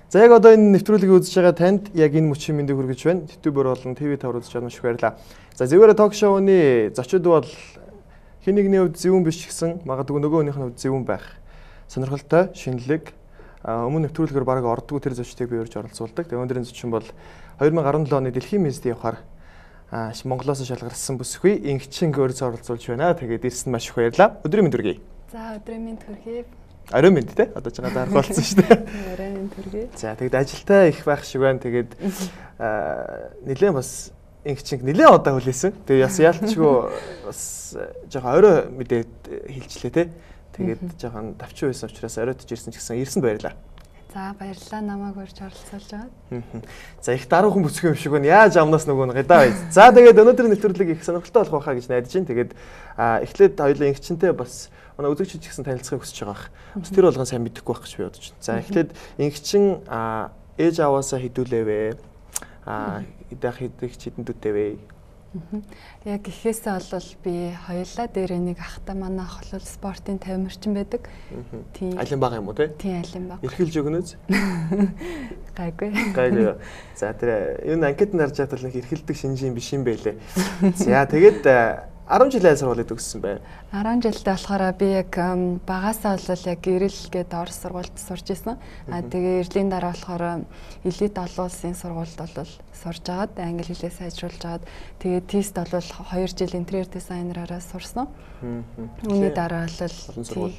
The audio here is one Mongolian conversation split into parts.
За яг одоо энэ нэвтрүүлгийг үзэж байгаа танд яг энэ мөчийн мэндийг хүргэж байна. YouTube-оор болон TV5-аар үзэж байгаа маш их баярлалаа. За Зэвэрэ ток шоуны зочид бол хэн нэгний хувьд зөвүүн биш гэсэн магадгүй нөгөөнийх нь хувьд зөвүүн байх. Сонирхолтой, шинэлэг өмнө нэвтрүүлгээр бараг ордгоо тэр зочдыг би урьж оролцуулдаг. Тэгээ өнөөдрийн зочин бол 2017 оны дэлхийн мэндийн явахаар Монголоос шалгарсан бүсгүй ингчинг өөрсдөө оролцуулж байна. Тэгээд ирсэн маш их баярлалаа. Өдрийн мэнд хүргэе. За өдрийн мэнд хүргэе. Орой мэнд те одоо ч надад болсон шүү дээ. Орой мэнд хүргэе. За тэгээд ажилтаа их байх шиг байна. Тэгээд нэлээд бас ингчинг нэлээд удаа хүлээсэн. Тэгээд бас яалтчгүй бас жоохон орой мэдээд хэлчлээ те. Тэгээд жоохон тавчин байсан учраас оройтж ирсэн ч гэсэн ирсэн баярлалаа. За баярлалаа намайг урьж оролцуулж байгаад. За их даруй хүн бүсгүй юм шиг байна. Яаж амнаас нөгөө гадаа бай. За тэгээд өнөөдрийн нэвтрүүлэг их сонирхолтой болох байхаа гэж найдаж байна. Тэгээд эхлээд хоёулаа ингчинтэй бас манай үзэгчид ч гэсэн танилцахыг хүсэж байгаа. Бас тэр болгон сайн мэдэхгүй байх гэж би бодож байна. За эхлээд ингчин ээж аваасаа хэдүүлээвэ. Хэдэх хэдэндүүтэй вэ? Яг ихээсээ бол би хоёулаа дээр нэг ахта манай ах бол спортын тамирчин байдаг. Тийм. Алин баг юм уу те? Тийм алин баг. Эрхэлж өгнөөс? Гайгүй. Гайгүй. За тэр энэ анкетанд харж байхад нэг эрхэлдэг шинжийн биш юм байлээ. За тэгээд 10 жил айл сургуулийг төгссөн байна. 10 жилдээ болохоор би яг багасаа бол яг Ирэл гээд орос сургуульд сурч исэн. Тэгээ Ирлийн дараа болохоор элит олон улсын сургуульд бол сурж агаад англи хэлээ сайжруулж агаад тэгээ тест бол 2 жил интерьер дизайнераараа сурсан. Үүний дараа бол олон сургууль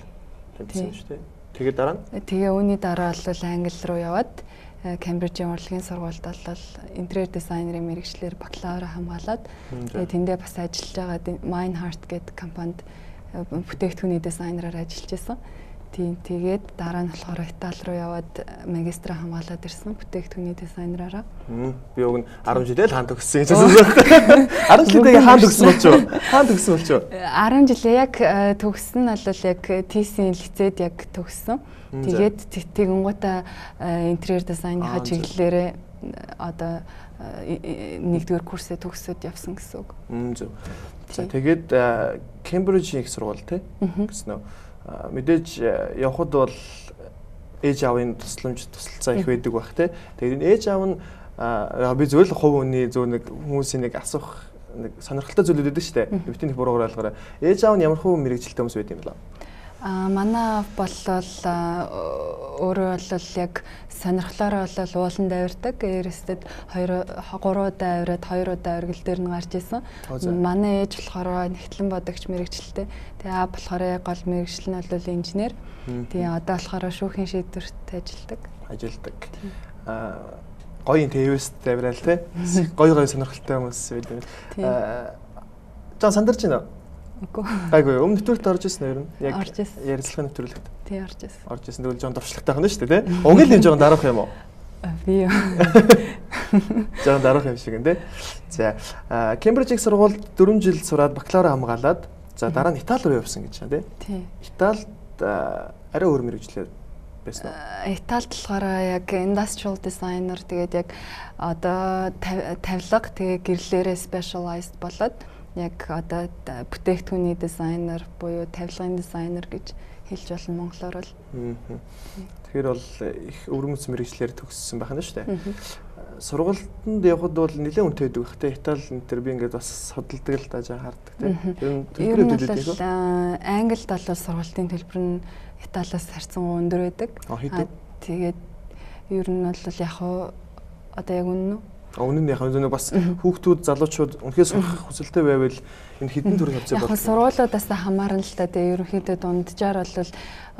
тэмцсэн шүү дээ. Тэгээ дараа нь? Тэгээ үүний дараа бол англи руу яваад Кембрижийн урлагийн сургуульд бол интерьер дизайнерын мэргэжлэр бакалавра хамгаалаад тэгээ тэндээ бас ажиллаж байгаа Mindheart гэдэг компанид бүтээгдэхүүний дизайнераар ажиллаж байсан. Тийм тэгээд дараа нь болохоор Итали руу яваад магистра хамгаалаад ирсэн бүтээгдэхүүний дизайнераараа. Би уг нь 10 жилээ л хаан төгссөн гэж байна. 10 жилдээ хаан төгссөн болчихоо. Хаан төгссөн болчихоо. 10 жилээ яг төгссөн нь бол яг TC-ийн лицейд яг төгссөн. Тэгээд тэгэнгүүтээ интерьер дизайныхаа чиглэлээрээ одоо нэгдүгээр курсээ төгсөөд явсан гэсэн үг. Зөв. За тэгээд Кембрижийн их сургууль тий гэсэн үү. Мэдээж явхад бол ээж аавын тусламж тусалцаа их байдаг бах тий. Тэгээд ээж аав нь би зөвл хувь хүний зөв нэг хүмүүсийн нэг асуух нэг сонирхолтой зүйл өгдөг шүү дээ. Битэн их буруугаар ойлгоорой. Ээж аав нь ямар хувь мэрэгжилтэй хүмүүс байд юм бэ? Манай бол өөрөө бол яг сонирхлоороо бол уулан давирдаг. Ерөөсөд 3 удаа авираад 2 удаа оргил дээр нь гарч исэн. Манай ээж болохоор нэгтлэн бодогч мэрэгчлээ. Тэгээ аав болохоор яг гол мэрэгжил нь бол инженер. Тэгээ одоо болохоор шүүхийн шийдвэрт ажилладаг. Гоён ТВ-ст авирал те. Гоё сонирхолтой хүмүүс байдаг. Жаа сандарч байна. Үгүй. Гайгүй. Өмнө нэвтрүүлэгт орж ирсэн нэр нь яг ярилцлагын нэвтрүүлэгт. Тий орж ирсэн. Орж ирсэн. Тэгвэл жоон товчлогтой байна шүү дээ, тий? Уг л юм жоон дарах юм уу? Би юу. Жоон дарах юм шиг нэ. За, Кембриж их сургуульд 4 жил сураад бакалавра хамгаалаад за дараа нь Итали руу явсан гэж байна, тий? Италид арай өөр мэргэжлэр байсан уу? Италид болохоор яг industrial designer тэгээд яг одоо тавилга тэгээ гэрлээрээ specialized болоод яг одоо бүтээгдэхүүний дизайнер буюу тавилгын дизайнер гэж хэлж болно монголоор бол. Тэгэхээр бол их өвөрмөц мэргэжлэр төгссөн байх нь шүү дээ. Сургуультанд явхад бол нэлээд үнэтэй байдаг бах те. Итали энтер би ингээд бас судалдаг л даа хардаг те. Ер нь бол Англид бол сургуулийн төлбөр нь Италиас харьцан өндөр байдаг. Тэгээд ер нь бол яг одоо яг үнэн үү? Үнэн нь яг нэг бас хүүхдүүд залуучууд үнэхээр сурах хүсэлтэй байвал энэ хэдэн төрлийн хавцаа болох. Яг сургуулиудаас хамаарна л та. Тэгээ ерөнхийдөө дунджаар бол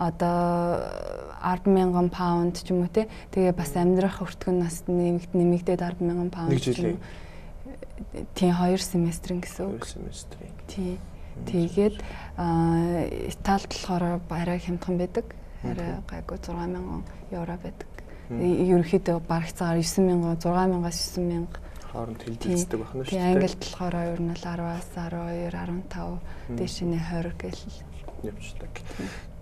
одоо 10,000 паунд ч юм уу те. Тэгээ бас амьдрах өртгөн нас нэмэгдээд 10,000 паунд ч юм уу. Тийм 2 семестрийн гэсэн үг. 2 семестрийн. Тийм. Тэгээд Италид болохоор арай хямдхан байдаг. Арай гайгүй 6,000 евро байдаг. Ерөнхийдөө бараг цагаар 9,000, 6,000-аас 9,000 хооронд хилдэлцдэг байх нь шүү дээ. Англид болохоор ер нь 10-аас 12, 15 дээшний 20 гэл явждаг.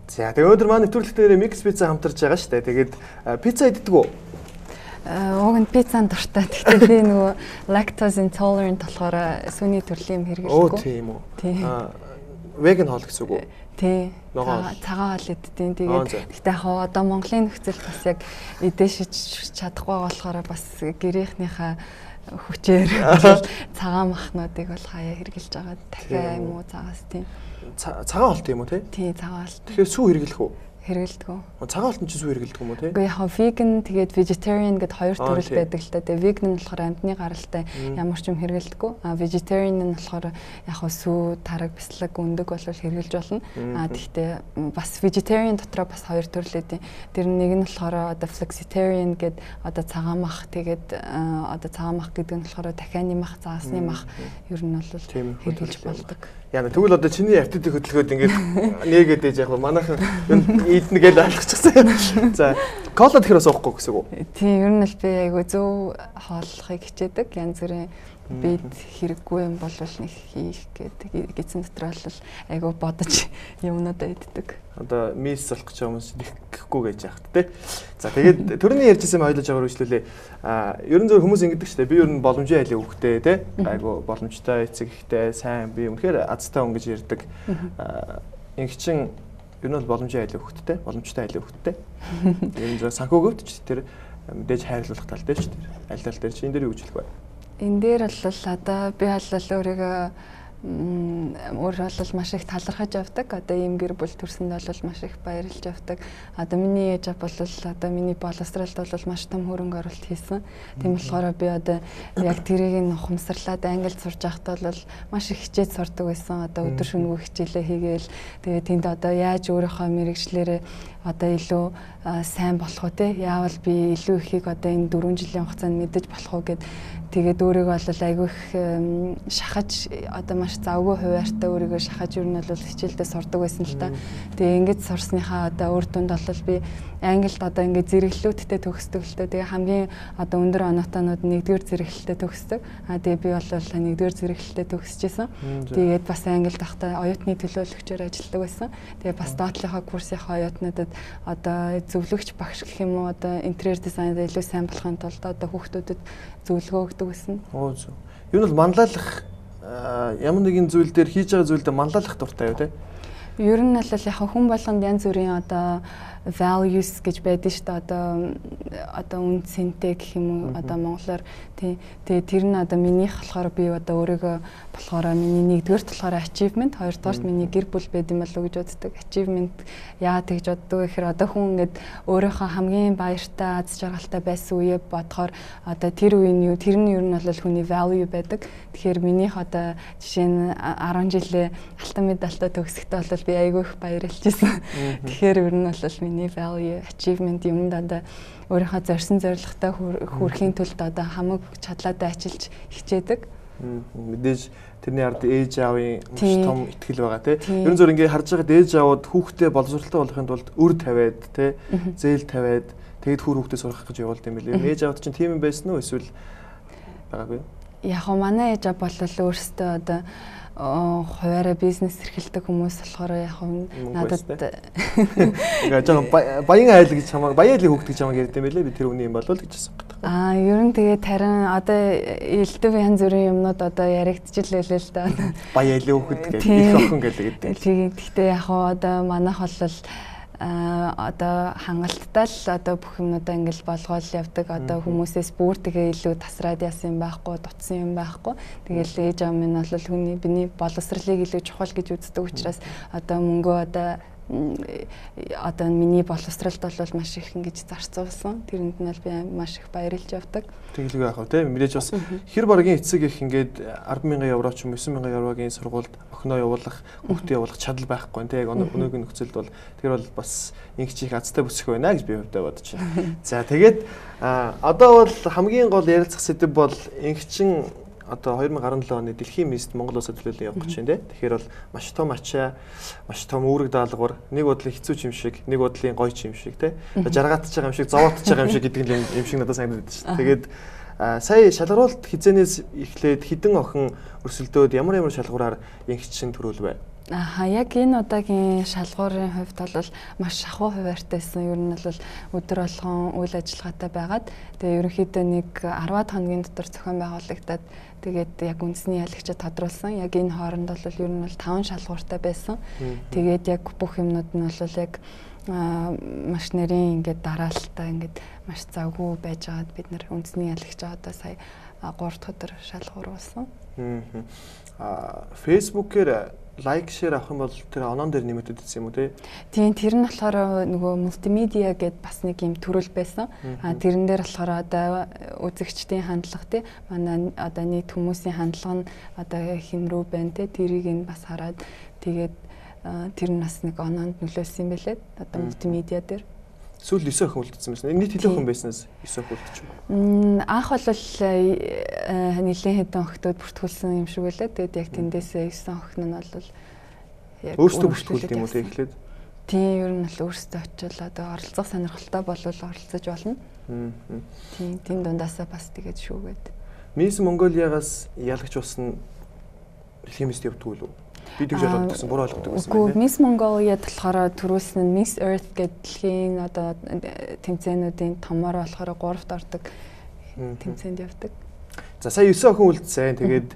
За тэгээ өнөөдөр манай нэвтрүүлэгтээ микс пицца хамтарч байгаа шүү дээ. Тэгээд пицца иддэг үү? Уг нь пиццанд дуртай. Гэхдээ би нөгөө lactose intolerant болохоор сүний төрлийн юм хэрэглэхгүй. Тийм үү. Веган хоол гэсэн үг үү? Тий. Ногоон. Цагаан хоол идтiin. Тэгээд гэхдээ яг одоо Монголын нөхцөл бас яг эдээшж чадахгүй болохоор бас гэрийнхнийхээ хүчээр цагаан махнуудыг бол хаяа хэрглэж байгаа. Дахиад юм уу цагаас тийм. Цагаан хоол тийм үү те? Тий, цагаан хоол. Тэгэхээр сүү хэрэглэх үү? Хэрэгэлдэг үү? Цагаан хоолт нь ч сүү хэрэглэдэг юм уу те? Үгүй яг vegan тэгээд vegetarian гэд хоёр төрөл байдаг л та. Тэгээд vegan нь болохоор амьтны гаралтай ямар ч юм хэрэглэдэггүй. Vegetarian нь болохоор яг сүү, тараг, бяцлаг, өндөг бол хэрэглэж болно. Тэгтээ бас vegetarian дотроо бас хоёр төрөл эдийн. Тэр нэг нь болохоор одоо flexitarian гэд одоо цагаан мах тэгээд одоо цагаан мах гэдэг нь болохоор дахианы мах, заасны мах ер нь бол хэрэглэж болдог. Яна тэгвэл одоо чиний аптитыг хөдөлгөөд ингээд нээгээд ээж яг манайхан идэнэ гэж ойлгочихсон. За, кола тэгэхээр бас уухгүй гэсэн үг үү? Тийм, ер нь л би айгу зөв хооллохыг хичээдэг. Янз бүрийн бид хэрэггүй юм бол нэг хийх гэдэг гизэн дотор бол айгу бодож юмнуудаа иддэг. Одоо мисс болох гэж байгаа хүмүүс нэхгүй гэж яахт те. За тэгээд төрний ярьжсэн юм ойлгож байгаагаар үйлчлүүлээ. Ерөн зөв хүмүүс ингэдэг ч те. Би ер нь боломжийн айлын хөвгтэй те. Айгу боломжтой, эцэг ихтэй, сайн би үнэхээр азтай хүн гэж ярьдаг. Ингэчин ер нь бол боломжийн айлын хөвгттэй, боломжтой айлын хөвгттэй. Ерөн зөв санхүүгөвд ч тэр мэдээж хайрлуулах тал дээр ч тэр аль тал дээр чи энэ дээр юу гэж хэлэх вэ? Энэ дээр бол одоо би бол өөрийгөө өөрөө бол маш их талархаж явдаг. Одоо ийм гэр бүл төрсөнд бол маш их баярлж явдаг. Одоо миний ээж бол одоо миний боловсролд бол маш том хөрөнгө оруулалт хийсэн. Тийм болохоор би одоо яг тэрийг нь ухамсарлаад Англид сурж байхдаа бол маш их хичээж сурдаг байсан. Одоо өдөр шөнөгүй хичээлээ хийгээл тэгээд тэнд одоо яаж өөрийнхөө мэрэгчлэрээ одоо илүү сайн болох уу те? Яавал би илүү ихийг одоо энэ 4 жилийн хугацаанд мэдэж болох уу гэд тэгээд өөрийгөө бол айгүй их шахаж одоо маш завгүй хуваартай өөрийгөө шахаж ер нь бол хичээлдээ сурдаг байсан л та. Тэгээ ингэж сурсныхаа одоо үр дүнд бол би Англид одоо ингээд зэрэглэлүүдтэй төгсдөг л дээ. Тэгээ хамгийн одоо өндөр оноотонууд 1-р зэрэглэлтэй төгсдөг. Тэгээ би бол 1-р зэрэглэлтэй төгсөжсэн. Тэгээд бас Англид байхдаа оюутны төлөөлөгчөөр ажилладаг байсан. Тэгээ бас доотлихоо курсынхаа оюутнуудад одоо зөвлөгч багш гэх юм уу одоо интерьер дизайнд илүү сайн болохын тулд одоо хүүхдүүдэд зөвлөгөө өгдөг байсан. Оо зөв. Юу нь бол манлайлах ямар нэгэн зүйл дээр хийж байгаа зүйлдээ манлайлах дуртай юу те? Ер нь бол яг хүн болгонд янз бүрийн одоо values гэж байдаг шүү дээ. Одоо үн цэнтэй гэх юм уу одоо монголоор тий. Тэгээ тэр нь одоо минийх болохоор би одоо өөрийгөө болохоор миний 1-р болохоор achievement, 2-р миний гэр бүл байд юм болов уу гэж боддог. Achievement яа тэгж боддог гэхээр одоо хүн ингээд өөрийнхөө хамгийн баяртай, аз жаргалтай байсан үеэ бодохоор одоо тэр үеийн юу тэр нь ер нь бол хүний value байдаг. Тэгэхээр минийх одоо жишээ нь 10 жилээ алтан медальтай төгсөхдөө бол би айгүй их баярлж ирсэн. Тэгэхээр ер нь бол миний value achievement юмд одоо өөрийнхөө зорьсон зорилготой хүрэхийн тулд одоо хамаг чадлаатай ажиллаж хичээдэг. Мэдээж тэрний ард ээж аавын маш том ихтгэл байгаа тий. Ерөн зөв ингээд харж байгаад ээж аавууд хүүхдээ боловсролтой болохын тулд өр тавиад тий зээл тавиад тэгэд хүүхдээ сургах гэж явуулд юм билээ. Ээж аавд чинь тийм юм байсан уу эсвэл байгаагүй юу? Яг хоо манай ээж аав бол өөрсдөө одоо хуваараа бизнес эрхэлдэг хүмүүс болохоор яг надад ингээ жоохон баян айл гэж чамаа баяалын хүүхд гэж чамаа ярьд юм байлээ би тэр үний юм болов л гэж асуух гэдэг. Ер нь тэгээ тарин одоо элдв янз бүрийн юмнууд одоо яригдчихлээ л да. Баяалын хүүхд гэдэг их охин гэдэг. Тийм гэхдээ яг одоо манайх бол одоо хангалттай л одоо бүх юмудаа ингээл болгоол явдаг. Одоо хүмүүсээс бүр тэгээ илүү тасраад яасан юм байхгүй, дутсан юм байхгүй. Тэгээл ээж аав минь бол хүний биний боловсролыг илүү чухал гэж үздэг учраас одоо мөнгөө одоо миний боловсролд бол маш их ингэж зарцуулсан. Тэрэнд нь бол би маш их баярлж явдаг. Тэгэлгүй яах вэ те мэдээж бас хэр баргийн эцэг их ингээд 10,000 евро ч юм 9,000 еврогийн сургуульд охиноо явуулах, хүүхдээ явуулах чадал байхгүй те яг өнөөгийн нөхцөлд бол тэр бол бас нэг чих азтай бүсэх байна гэж би хувьдаа бодож байна. За тэгээд одоо бол хамгийн гол ярилцах сэдэв бол инхчин одоо 2017 оны дэлхийн мист Монгол улсад төлөөлөл явах гэж байна те. Тэгэхээр бол маш том ачаа, маш том үүрэг даалгавар, нэг бодлын хэцүү юм шиг, нэг бодлын гоё юм шиг те. Жаргаатж байгаа юм шиг, зовоотж байгаа юм шиг гэдэг юм шиг надад санагдаад байна. Тэгээд сая шалгаруулалт хизэнээс эхлээд хідэн охин өрсөлдөөд ямар шалгуураар инхчин төрүүлвэ? Яг энэ удаагийн шалгуурын хувьд бол маш шахуу хуваарьтайсан. Ер нь бол өдөр болгон үйл ажиллагаатай байгаад тэгээ ерөнхийдөө нэг 10 хоногийн дотор зохион байгуулагдаад тэгээд яг үндэсний ялагчид тодруулсан. Яг энэ хооронд бол ер нь бол 5 шалгууртай байсан. Тэгээд яг бүх юмнууд нь бол яг маш нэрийн ингээд дараалтаа ингээд маш завгүй байж байгаад бид нар үндэсний ялагч одоо сая 3 дахь өдөр шалгуур болсон. Facebook-ээр лайк шеэр авах юм бол тэр онон дээр нэмэгдээд ирсэн юм уу те? Тийм, тэр нь болохоор нөгөө мультимедиа гэдээ бас нэг юм төрөл байсан. Тэрэн дээр болохоор одоо үзэгчдийн хандлага те манай одоо нийт хүмүүсийн хандлага нь одоо хэн рүү байна те тэрийг нь бас хараад тэгээд тэр нь бас нэг оноонд нөлөөлсөн юм байлээ. Одоо мультимедиа дээр. Сүүл 9 охин үлдсэн байсан. Нийт хэдэн охин байснаас 9 охин үлдчихв. Анх бол нэлээд хэдэн охтод бүртгүүлсэн юм шиг байлаа. Тэгээд яг тэндээсээ 9 охин нь бол яг өөрсдөө бүртгүүлдэг юм уу тэгэхлээр? Тийм, ер нь бол өөрсдөө очил одоо оролцох сонирхолтой болвол оролцож болно. Тийм, тэн дундаасаа бас тэгээд шүүгээд. Miss Mongolia-гаас ялагч болсон дэлхийн мисд явдгүй юу? Би тэгж ойлгосон, буруу ойлгодог байсан байна. Үгүй, Miss Mongolia болохоор төрүүлсэн нь Miss Earth гэдэг дэлхийн одоо тэмцээнүүдийн томоор болохоор 3-т ордог тэмцээнд явдаг. За сая 9 охин үлдсэн. Тэгээд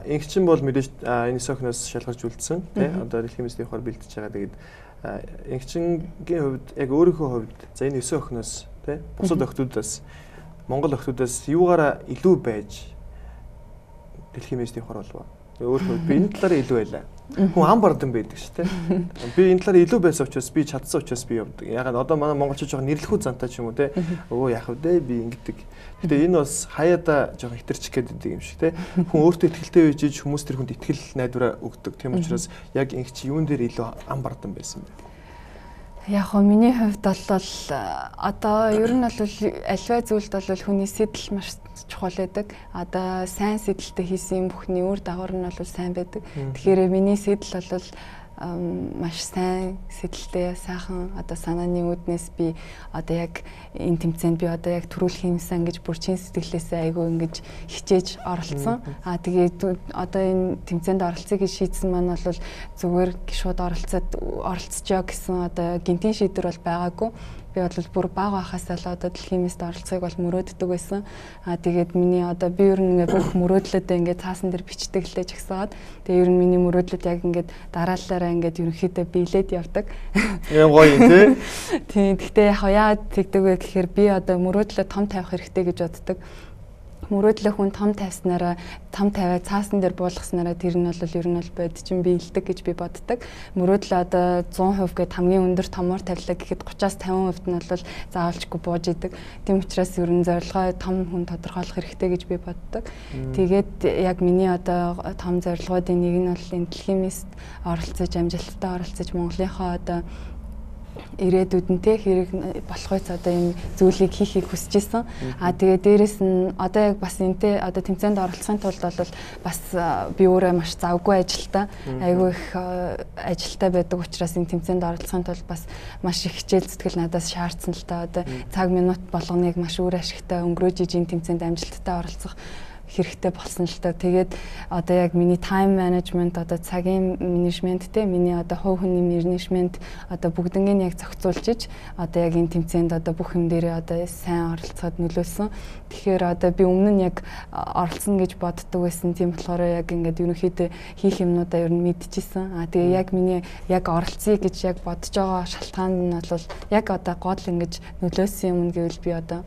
инхчин бол мэдээж энэ 9 охиноос шалгарч үлдсэн. Тэ одоо дэлхийн мисд явахаар бэлдэж байгаа. Тэгээд инхчингийн хувьд яг өөрийнхөө хувьд за энэ 9 охиноос тэ бусад охтуудаас Монгол охтуудаас юугаараа илүү байж дэлхийн мисд явахаар болов? Өөрөөр би энэ талаар илүү байлаа. Хүн ам бардан байдаг шүү дээ. Би энэ талаар илүү байсан учраас би чадсан учраас би явдаг. Ягаад одоо манай монголчууд жоохон нэрлэхүү зантай ч юм уу те. Өө яах вэ би ингэдэг. Гэтэ энэ бас хаяада жоохон хитэрчих гээд идэг юм шиг те. Хүн өөртөө ихтэй байж хүмүүс тэр хүнд итгэл найдвараа өгдөг. Тийм учраас яг ингэч юун дээр илүү ам бардан байсан бэ? Яг хөө миний хувьд бол одоо ер нь бол альва зүйлд бол хүний сэтэл маш чухал байдаг. Одоо сайн сэдэлтэй хийсэн бүхний үр дагавар нь бол сайн байдаг. Тэгэхээр миний сэдэл бол маш сайн сэдэлтэй сайхан одоо санааны үүднээс би одоо яг энэ тэмцээнд би одоо яг төрүүлэх юмсан гэж бүр чин сэтгэлээсээ айгүй ингэж хичээж оролцсон. Тэгээд одоо энэ тэмцээнд оролцъё гэж шийдсэн маань бол зүгээр шууд оролцчихё гэсэн одоо гинтийн шийдвэр бол байгаагүй. Би бол бүр бага байхаас л одоо дэлхийн мисд оролцохыг бол мөрөөддөг байсан. Тэгээд миний одоо би ер нь ингээ бүх мөрөөдлөдөө ингээ цаасан дээр бичдэг лээ чагсаад. Тэгээд ер нь миний мөрөөдлөд яг ингээ дараалалаараа ингээ ерөнхийдөө биелээд явдаг. Ийм гоё юм тий. Тийм. Гэхдээ яагаад тэгдэг вэ гэхээр би одоо мөрөөдлөө том тавих хэрэгтэй гэж боддог. Мөрөөдлөө хүн том тавьснараа том тавиа цаасан дээр буулгаснараа тэр нь бол ер нь бол бод чинь биелдэг гэж би боддог. Мөрөөдлөө одоо 100% гээд хамгийн өндөр томоор тавилаа гэхэд 30-аас 50% нь бол заавалчгүй бууж идэг. Тийм учраас ер нь зорилгоо том хүн тодорхойлох хэрэгтэй гэж би боддог. Тэгээд яг миний одоо том зорилгоодын нэг нь бол энэ дэлхийн мисд оролцож амжилттай оролцож Монголынхоо одоо ирээдүйдэнтэй хэрэг болох байц одоо энэ зүйлийг хийхийг хүсэж исэн. Тэгээд дээрэс нь одоо яг бас энтэй одоо тэмцээнд оролцохын тулд бол бас би өөрөө маш завгүй ажилтаа айгүй их ажилтаа байдаг учраас энэ тэмцээнд оролцохын тулд бас маш их хичээл зүтгэл надаас шаардсан л та одоо цаг минут болгоныг маш үр ашигтай өнгөрөөж иж энэ тэмцээнд амжилттай оролцох хэрэгтэй болсон л та. Тэгээд одоо яг миний time management одоо цагийн менежмент те миний одоо хувь хүний менежмент одоо бүгднийг яг зохицуулж иж одоо яг энэ тэмцээнд одоо бүх юм дээрээ одоо сайн оролцоход нөлөөлсөн. Тэгэхээр одоо би өмнө нь яг оролцсон гэж боддог байсан. Тийм болохоор яг ингээд ерөнхийдөө хийх юмнуудаа ер нь мэдчихсэн. Тэгээ яг миний яг оролцъё гэж яг бодож байгаа шалтгаан нь бол яг одоо гол ингэж нөлөөсөн юм гэвэл би одоо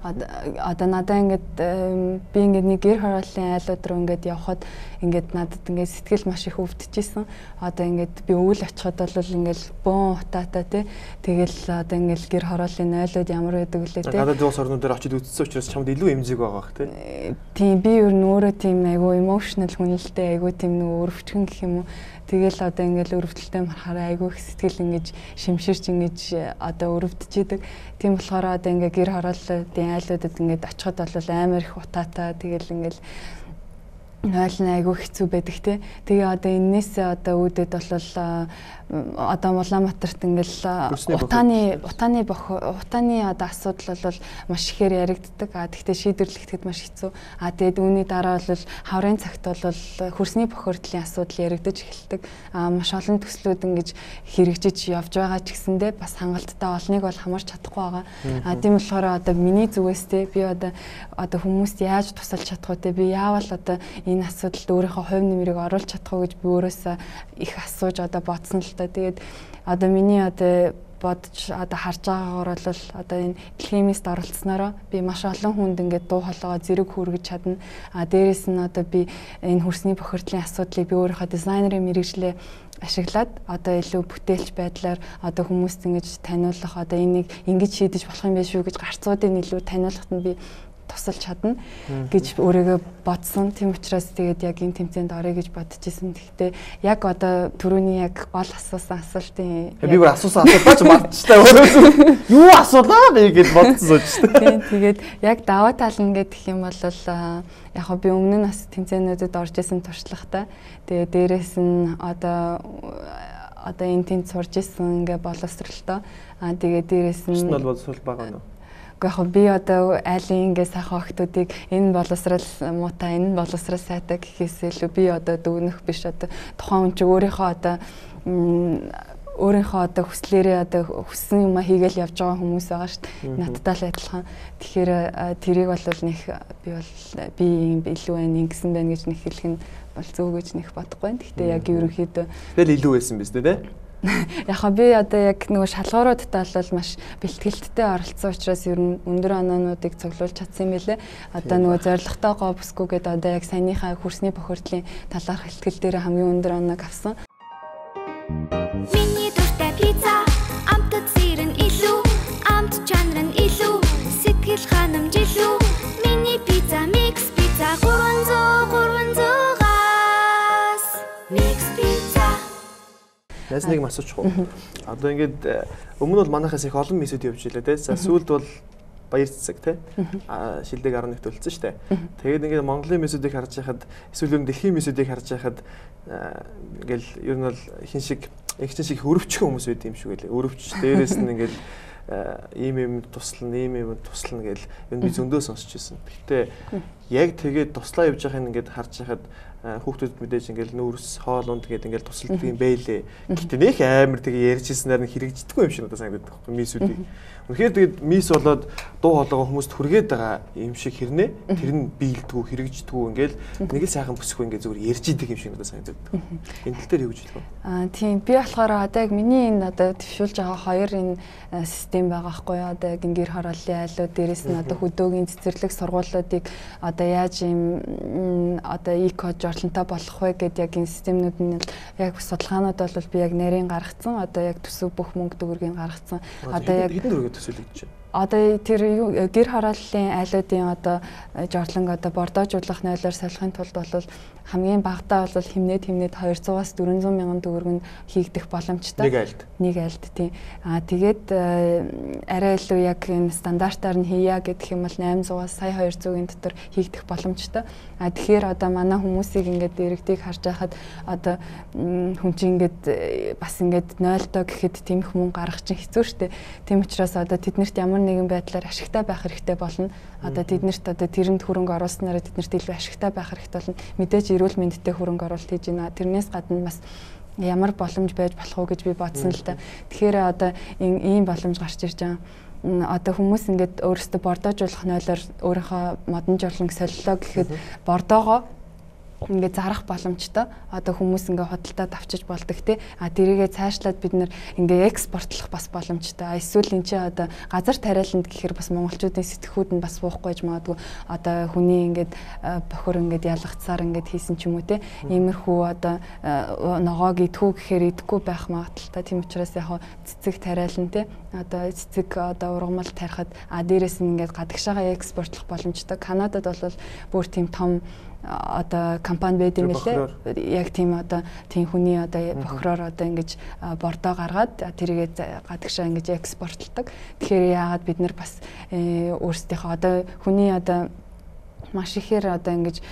надаа ингээд би ингээд нэг гэр хорооллын айлууд руу ингээд явхад ингээд надад ингээд сэтгэл маш их өвдөжсэн. Одоо ингээд би өвөл очиход бол ингээд бөөн утаатай тий. Тэгэл одоо ингээд гэр хорооллын айлууд ямар байдаг вүлээ тий. Гадаад улс орнуудаар очиж үзсэн учраас чамд илүү эмзэг байгаа бах тий. Тийм би ер нь өөрөө тийм айгүй emotional хүн л дээ айгүй тийм нэг өрөвчгөн гэх юм уу. Тэгэл одоо ингээд өрөвдөлтөй марахаараа айгүй их сэтгэл ингэж шимширч ингэж одоо өрөвдөж идэг. Тийм болохоор одоо ингээд гэр хорооллын айлуудад ингээд очиход бол амар их утаатай тэгэл ингээд нойлн айгүй хэцүү байдаг те. Тэгээ одоо энээсээ одоо үүдээд бол одоо Улаанбаатарт ингээл утааны одоо асуудал бол маш ихээр яригддаг. Тэгтээ шийдвэрлэхэд маш хэцүү. Тэгээд үүний дараа бол хаврын цагт бол хөрсний бохирдлын асуудал яригдаж эхэлдэг. Маш олон төслүүд ингэж хэрэгжиж явж байгаа ч гэсэндээ бас хангалттай олныг бол хамарч чадахгүй байгаа. Тийм болохоор одоо миний зүгээс те би одоо хүмүүст яаж тусалж чадах вэ? Би яавал одоо энэ асуудалд өөрийнхөө хувь нэмрийг оруулж чадах уу гэж би өөрөөсөө их асууж одоо бодсон л та. Тэгээд одоо миний одоо бодож одоо харж байгаагаар бол одоо энэ Дэлхиймист оролцсноороо би маш олон хүнд ингээд дуу хоолойгоо зэрэг хүргэж чадна. Дээрээс нь одоо би энэ хөрсний бохирдлын асуудлыг би өөрийнхөө дизайнерын мэргэжлээ ашиглаад одоо илүү бүтээлч байдлаар одоо хүмүүст ингэж таниулах одоо энийг ингэж шийдэж болох юм биш үү гэж гарцуудыг илүү таниулахад нь би тусалж чадна гэж өөрийгөө бодсон. Тийм учраас тэгээд яг энэ тэмцээнд орё гэж бодож исэн. Гэхдээ яг одоо түрүүний яг гол асуусан асуултын би бүр асуусан асуултаа ч мартчихлаа өөрөө. Юу асуулаа би гэж бодсон шүү дээ. Тийм тэгээд яг даваа тал нь гэх юм бол яг би өмнө нь бас тэмцээнүүдэд орж исэн туршлагатай. Тэгээд дээрэс нь одоо энэ тэмцээнд сурж исэн ингээ боловсралтай. Тэгээд дээрэс нь бол боловсрал байгаа нь яг би одоо айлын ингээ сайхан охтуудыг энэ боловсрал муутай энэ боловсрал сайтай гэхээс илүү би одоо дүгнэх биш одоо тухайн хүн чи өөрийнхөө одоо хүслээрээ одоо хүссэн юм хийгээл явж байгаа хүмүүс байгаа шүү дээ. Надтай л адилхан. Тэгэхээр тэрийг бол нэг би илүү ингэсэн байна гэж нэг хэлэх нь бол зөв гэж нэг бодохгүй байна. Гэхдээ яг ерөнхийдөө тэгэл илүү байсан биз дээ. Яг би одоо яг нөгөө шалгууруудтай бол маш бэлтгэлттэй оролцсон учраас ер нь өндөр оноонуудыг цуглуулж чадсан юм байлээ. Одоо нөгөө зорилготой гоо бүсгүйгээд одоо яг саяныхаа хөрсний бохирдлын талаарх бэлтгэл дээр хамгийн өндөр оноог авсан. Миний дуртай пицца, амт зэрэн илүү, амт чанар нь илүү, сэтгэл ханамж илүү. Миний пицца, микс пицца 300-300-аас микс пицца. Найз нэг асуучих уу? Одоо ингээд өмнө бол манайхаас их олон мессеж явж илээ те. За сүүлд бол баяр цэцэг те. Шилдэг 11-т үлдсэн шүү дээ. Тэгээд ингээд Монголын мессежийг харж байхад эсвэл ер нь дэлхийн мессежийг харж байхад ингээл ер нь бол ихэнх шиг өрөвчгөн хүмүүс байд юм шиг байлээ. Өрөвч дээрээс нь ингээл ийм туслана гэл энэ би зөндөө сонсч байсан. Гэхдээ яг тэгээд туслаа явж байхыг ингээд харж байхад хүүхдүүд мэдээж ингээл нүүрс хоол унд гээд ингээл тусалдаг юм байлээ. Гэхдээ нөх амар тэгээ ярьжсэнээр нь хэрэгждэггүй юм шиг надад санагдаад байхгүй мисүүдийг. Үнэхээр тэгээд мис болоод дуу хоолойгоо хүмүүст хүргээд байгаа юм шиг хэрнээ тэр нь биелдэггүй хэрэгждэггүй ингээл нэг л сайхан бүсгүй ингээд зүгээр ярьж идэг юм шиг надад санагдаад. Энэ тал дээр юу гэж хэлэх вэ? Тийм би болохоор одоо яг миний энэ одоо төвшүүлж байгаа хоёр энэ систем байгаа байхгүй юу? Одоо яг гэр хорооллын айлууд дээрээс нь одоо хөдөөгийн цэцэрлэг сургуулиудыг одоо яаж юм одоо e-код журлантай болох вэ гэдэг яг энэ системнүүд нь яг судалгаанууд бол би яг нарийн гаргацсан одоо яг төсөв бүх мөнгө төгрөгийг гаргацсан одоо яг хэдэн төгрөгийг төсөөлөгдөж байна? Одоо тэр гэр хорооллын айлуудын одоо журланг одоо бордоожуулах нойлоор солихын тулд бол хамгийн багадаа бол хэмнээд 200-аас 400 мянган төгрөг нь хийгдэх боломжтой. Нэг айлд тийм. Тэгээд арай илүү яг энэ стандартаар нь хийя гэдэг юм бол 800-аас сая 200-ийн дотор хийгдэх боломжтой. Тэгэхээр одоо манай хүмүүсийг ингээд дэрэгдийг харж байхад одоо хүн чинь ингээд бас ингээд 0-тоо гэхэд тийм их мөнгө гаргах чинь хэцүү шттэ. Тийм учраас одоо тэднэрт ямар нэгэн байдлаар ашигтай байх хэрэгтэй болно. Одоо тэднэрт одоо тэрэнд хөрөнгө оруулснараа тэднэрт илүү ашигтай байх хэрэгтэй болно. Мэдээж эрүүл мэндтэй хөрөнгө оруулалт хийж байна. Тэрнээс гадна бас ямар боломж байж болох уу гэж би бодсон л та. Тэгэхээр одоо ийм боломж гарч ирж байгаа. Одоо хүмүүс ингээд өөрөөсөө бордоожуулах нойлоор өөрийнхөө модон журланг солилоо гэхэд бордоогоо ингээд зарах боломжтой. Одоо хүмүүс ингээд худалдаад авчиж болдог тий. Тэрийгээ цаашлаад бид нэр ингээд экспортлох бас боломжтой. Эсвэл энэ чинь одоо газар тариаланд гэхээр бас монголчуудын сэтгхүүд нь бас буухгүй гэж магадгүй. Одоо хүний ингээд бохор ингээд ялгацсаар ингээд хийсэн ч юм уу тий. Иймэрхүү одоо ногоог идэхүү гэхээр идэхгүй байх магадaltaй. Тийм учраас яг цэцэг тариалан тий. Одоо цэцэг одоо ургамал тарихад дээрээс нь ингээд гадагшаага экспортлох боломжтой. Канадад бол бүр тийм том одоо компани байд юм лээ. Яг тийм одоо тийм хүний одоо бохроор одоо ингэж бордоо гаргаад тэрийгээ гадагшаа ингэж экспортлдог. Тэгэхээр яагаад бид нар бас өөрсдийнхөө одоо хүний одоо маш ихээр одоо ингэж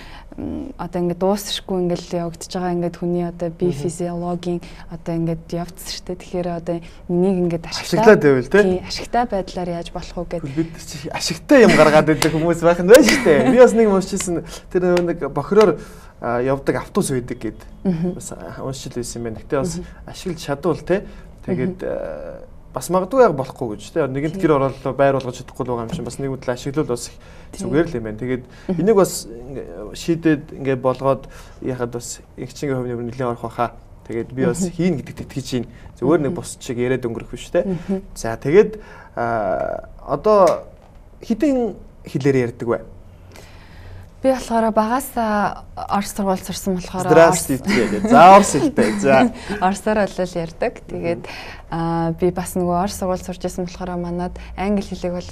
дуусахгүй ингээл явагдаж байгаа ингээд хүний одоо бие физиологийн одоо ингээд явцсан шүү дээ. Тэгэхээр одоо энийг ингээд ашиглаад байвал тий ашигтай байдлаар яаж болох вэ гэдэг. Бид чи ашигтай юм гаргаад байдаг хүмүүс байх нь байна шүү дээ. Би бас нэг уншижсэн тэр нэг бохироор явдаг автобус байдаг гэд бас уншил байсан юм байна. Гэтэ бас ашиглаж чадвал тий тэгээд бас магадгүй яг болохгүй гэж тий нэгэнт гэр оролцоо байр болгож чадахгүй л байгаа юм чинь бас нэг үдл ашиглал бас зүгээр л юм байна. Тэгээд энийг бас шийдээд ингээд болгоод яхад бас эгчингийн хувь нэмэр нэлээд орох байхаа. Тэгээд би бас хийн гэдэгт итгэж чинь зүгээр нэг бус чиг яриад өнгөрөх биш тий. За тэгээд одоо хэдийн хэлээр ярьдаг вэ? Би болохоор багасаа орс сургууль сурсан болохоор заавар сэлтэй. За орсоор бол ярьдаг. Тэгээд би бас нөгөө орс сургууль сурч байсан болохоор манад англи хэлийг бол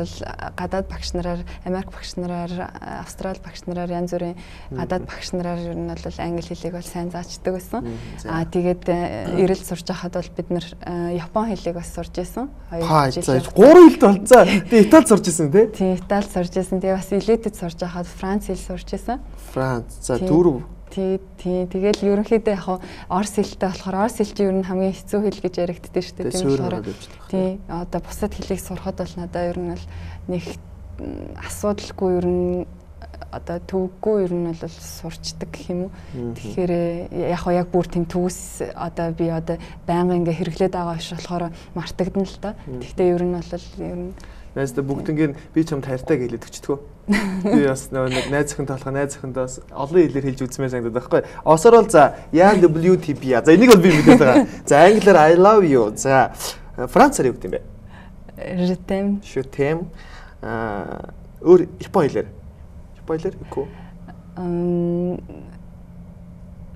гадаад багш нараар, Америк багш нараар, Австрали багш нараар янз бүрийн гадаад багш нараар ер нь бол англи хэлийг бол сайн заачдаг байсан. Тэгээд ирэл сурч байхад бол бид нэр Япон хэлийг бас сурч байсан. 2 жил. 3 хэлд болцоо. Тэгээ Итали сурч байсан тий? Тийм, Итали сурч байсан. Тэгээ бас элитэд сурч байхад Франц хэл сурч байсан. Франц. За дөрөв. Тийм. Тэгэл ерөнхийдөө яг орс хэлтэй болохоор орс хэл чинь ер нь хамгийн хэцүү хэл гэж яригддаг шүү дээ. Тийм болохоор тийм одоо бусад хэлийг сурахад бол надад ер нь бол нэг асуудалгүй ер нь одоо төвөггүй ер нь бол сурчдаг гэх юм уу. Тэгэхээр яг бүр тийм төвс одоо би одоо байнга ингээ хэрэглээд байгаа биш болохоор мартагдана л та. Гэхдээ ер нь бол ер нь найзтай бүгднийг би чамд хайртай гэлээд өчтгөө. Би бас нэг найз охин толгой найз охиндоо бас олон хэлээр хэлж үзмээр санагдаад байхгүй. Осоор бол за YWTP. За энийг бол би мэдээд байгаа. За англиар I love you. За францаар юу гэдэг юм бэ? Je t'aime. Өөр Япон хэлээр. Япон хэлээр үгүй.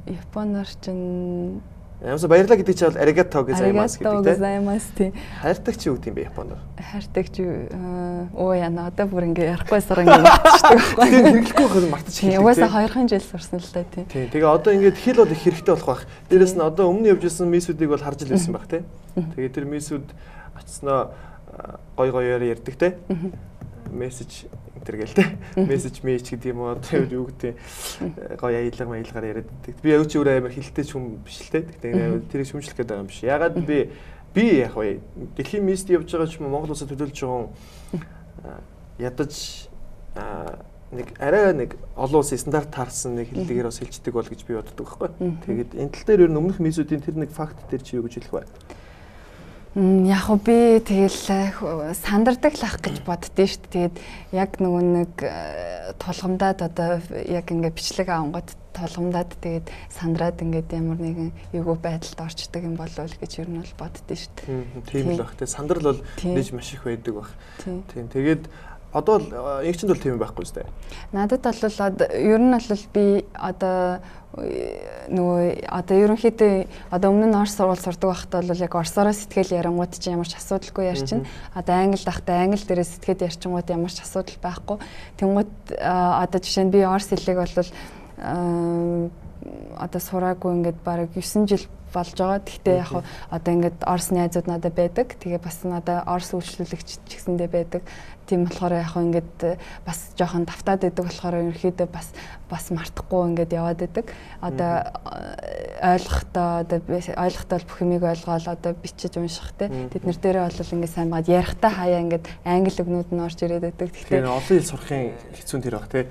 Японоор чинь Ямаас баярлаа гэдэг чинь бол arigato гэж зааймаас гэдэг тийм. Хайртай чи юу гэдэг юм бэ Японоор? Хайртай чи яна одоо бүр ингээ ярихгүй ингээ мартчихдаг байхгүй. Тийм хэрэглэхгүй хөл мартчих хэлээ. Угаасаа 2 жил сурсан л та тийм. Тийм. Тэгээ одоо ингээд хэл бол их хэрэгтэй болох байх. Дээрээс нь одоо өмнө явж исэн мисүүдийг бол харж л байсан байх тийм. Тэгээ тэр мисүүд очсноо гой-гоёор ярьдаг тийм. Мессеж энэ гээл те. Мессеж мэж гэдэг юм уу юу гэдэг гоё аялгаар яриад байдаг. Би аюуч өөр амар хилтэй ч хүн биш л те. Тэгэхээр тэрийг шүмжлэх гээд байгаа юм биш. Ягаад би яг вэ дэлхийн мист явж байгаа ч юм уу Монгол улсад төлөөлж байгаа ядаж нэг арай нэг олон улсын стандарт таарсан нэг хэллэгээр бас хэлцдэг бол гэж би боддог байхгүй. Тэгээд энэ тал дээр ер нь өмнөх мисүүдийн тэр нэг факт дээр чи юу гэж хэлэх вэ? Яг би тэгэл сандардаг л ах гэж боддөө шүү дээ. Тэгээд яг нөгөө нэг тулгамдаад одоо яг ингээ бичлэг авангууд тулгамдаад тэгээд сандраад ингээд ямар нэгэн эвгүй байдалд орчдөг юм болов уу гэж ер нь бол боддөө шүү дээ. Тийм л баг. Тэгээд сандрал бол нэж маш их байдаг баг. Тийм. Тэгээд одоо ягчинд бол тийм байхгүй шүү дээ. Надад бол ер нь бол би одоо нөгөө одоо ерөнхийдөө одоо өмнө нь орс сургууль сурдаг байхдаа бол яг орсоор сэтгэл ярангууд чинь ямар ч асуудалгүй ярьчин. Одоо англи дахтаа англи дээрээ сэтгэл ярьчингууд ямар ч асуудал байхгүй. Тэнгууд одоо жишээ нь би орс хэлийг бол одоо сураагүй ингээд бараг 9 жил болж байгаа. Гэхдээ яг одоо ингээд орс найзууд надад байдаг. Тэгээ бас надад орс үйлчлүүлэгч ч гэсэндээ байдаг. Тийм болохоор яг ингээд бас жоохон давтаад байдаг болохоор ерөөхдөө бас мартахгүй ингээд яваад байдаг. Одоо ойлгохдоо бүх юмыг ойлгоод одоо бичиж унших те. Тэд нар дээрээ бол ингээд сайн баад ярихтаа хаяа ингээд англи үгнүүд нь орж ирээд байдаг. Тэгэхээр олон хэл сурахын хэцүү тэр баг те.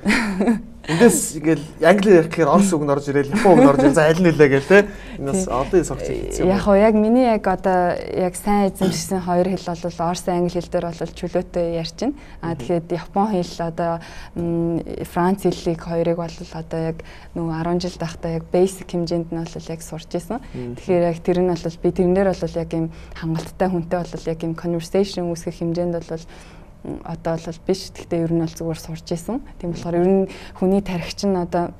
Эндээс ингээл англи ярих гэхээр орс үг нь орж ирээл япон үг нь орж ирэл за аль нь хэлээ гээл те. Энэс олон хэл сурах хэцүү. Яг миний яг одоо яг сайн эзэмшсэн хоёр хэл бол орс англи хэл дээр бол чөлөөтэй ярьчин. Тэгэхээр япон хэл одоо франц хэлийг хоёрыг бол одоо яг нөгөө 10 жил байхдаа яг basic хэмжээнд нь бол яг сурч байсан. Тэгэхээр яг тэр нь бол би тэрнээр бол яг юм хангалттай хүнтэй бол яг юм conversation үүсгэх хэмжээнд бол одоо бол биш. Гэхдээ ер нь бол зүгээр сурч байсан. Тийм болохоор ер нь хүний тархич нь одоо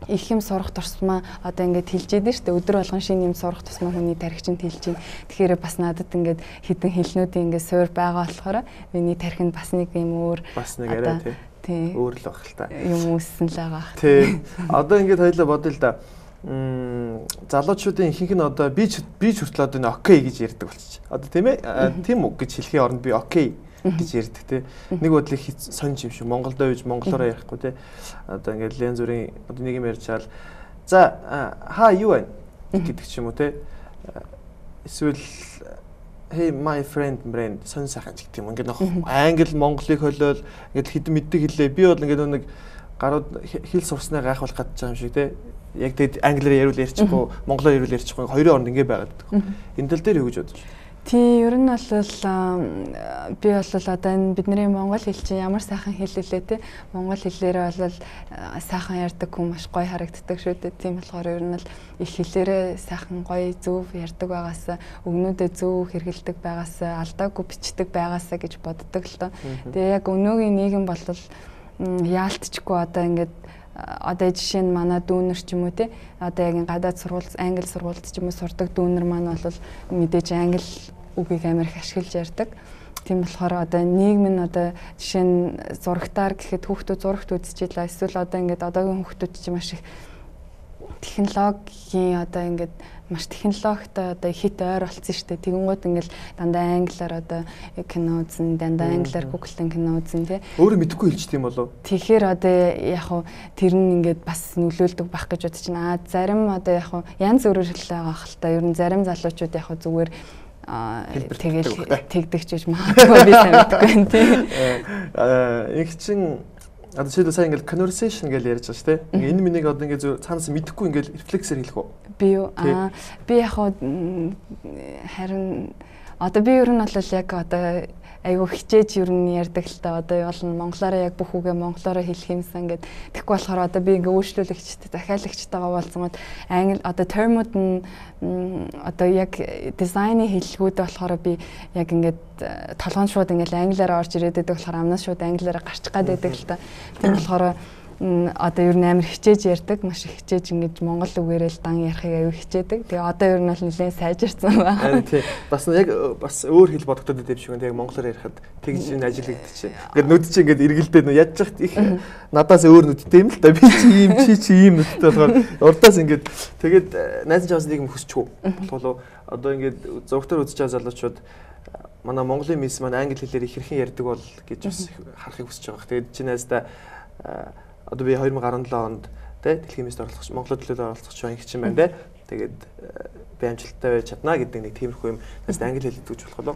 их юм сурах тусмаа одоо ингээд хэлж яадаг шүү дээ. Өдөр болгон шинэ юм сурах тусмаа хүний тархич нь хэлж байна. Тэгэхээр бас надад ингээд хэдэн хэлнүүдийн ингээд суур байгаа болохоор миний тархинд бас нэг юм өөр бас нэг арай тий өөр л баг л та. Юм үүссэн л байгаа. Тий. Одоо ингээд хоёлаа бодъё л да. Залуучуудын ихэнх нь одоо би ч хүртэл одоо окей гэж ярьдаг болчих. Одоо тийм ээ? Тийм үг гэж хэлхийн оронд би окей. гэж ярьдаг те. Нэг бодлыг сонж юм шиг Монголдоо үйж монголоор ярихгүй те. Одоо ингээд янз бүрийн одоо нэг юм ярьж чаал. За хаа юу вэ гэдэг ч юм уу те. Эсвэл hey my friend сонь сайхан ч гэдэг юм. Ингээд англи монголыг холиол ингээд хэдэн мэддэг хэлээ. Би бол ингээд нэг гарууд хэл сурснаа гайхуулах гэж байгаа юм шиг те. Яг тэгэд англиар яриул ярьчихгүй, монголоор яриул ярьчихгүй хоёрын оронд ингэ байгаад байдаг. Энэ тал дээр юу гэж бодож байна? Тийм, ер нь бол би бол одоо энэ бидний монгол хэл чинь ямар сайхан хэл лээ те. Монгол хэлээрээ бол сайхан ярьдаг хүн маш гоё харагддаг шүү дээ. Тийм болохоор ер нь л их хэлээрээ сайхан гоё зөв ярьдаг байгаас, өгнүүдэд зөв хэрэгэлдэг байгаас, алдаагүй бичдэг байгаас гэж боддог л доо. Тэгээ яг өнөөгийн нийгэм бол яалтчгүй одоо ингээд одоо жишээ нь манай дүүнер ч юм уу те одоо яг гадаад сургууль англи сургуульд ч юм уу сурдаг дүүнер маань бол мэдээж англи үгийг амар их ашиглаж ярьдаг. Тийм болохоор одоо нийгэм нь одоо жишээ нь зурагтаар гэхэд хүүхдүүд зурагт үзэж ийлээ. Эсвэл одоо ингээд одоогийн хүүхдүүд чинь маш их технологийн одоо ингээд маш технологитой одоо хит ойр болсон шүү дээ. Тэгэнгүүт ингээл дандаа англиар одоо кино үзэн, дандаа англиар Google-ын кино үзэн тий. Өөрөө мэдэхгүй хэлж тийм болов. Тэгэхээр одоо яг хуу тэр нь ингээд бас нөлөөлдөг байх гэж бодож байна. Зарим одоо яг хуу янз бүрээр хэлээ байгаа хэл та. Ер нь зарим залуучууд яг хуу зүгээр тэгэл тэгдэг ч гэж магадгүй би сайн мэдгүй байна тий. Их чин одоо жишээлбэл сайн ингээл conversation гэж ярьж байгаа шүү дээ. Энэ минийг одоо ингээд цаанаас мэдэхгүй ингээл рефлексээр хэлэх үү? Би юу би яг харин одоо би ер нь бол яг одоо айгу хичээж ер нь ярьдаг л та одоо бол монголоор яг бүх үгээ монголоор хэлэх юмсан гэд тэгэхгүй болохоор одоо би ингээ өөрчлөлөгчтэй захиалагчтайгаа уулзсамд англи одоо термүүд нь одоо яг дизайны хэллэгүүд болохоор би яг ингээд толгоон шууд ингээл англиараа орж ирээд байдаг болохоор амнаас шууд англиараа гарчих гад байдаг л та. Тийм болохоор одоо ер нь амар хичээж ярьдаг, маш их хичээж ингэж монгол үгээрээ л дан ярихыг аюу хичээдэг. Тэгээ одоо ер нь бол нэлээд сайжирсан байна. Тийм. Бас яг бас өөр хэл бодогдоод идэв шиг тийм монголоор ярихад тэгж энэ ажиглагдчих. Ингээд нүд чи ингээд эргэлдээд нөө ядж захт их надаас өөр нүдтэй юм л да. Би чи ийм нүдтэй болохоор урдаас ингээд тэгээд найз чаас нэг юм хүсчихв. Болов одоо ингээд зургатаар үзэж байгаа залуучууд манай монголын мисс маань англи хэлээр их хэрхэн ярьдаг бол гэж бас харахыг хүсэж байгаа. Тэгээд чи найздаа одоо би 2017 онд тэ дэлхийн мисс оролцох Монголд төлөөлөл оролцох чинь их юм байна тэ. Тэгээд би амжилттай байж чадна гэдэг нэг тиймэрхүү юм. Тэст англи хэл хэлдэг ч болох болов.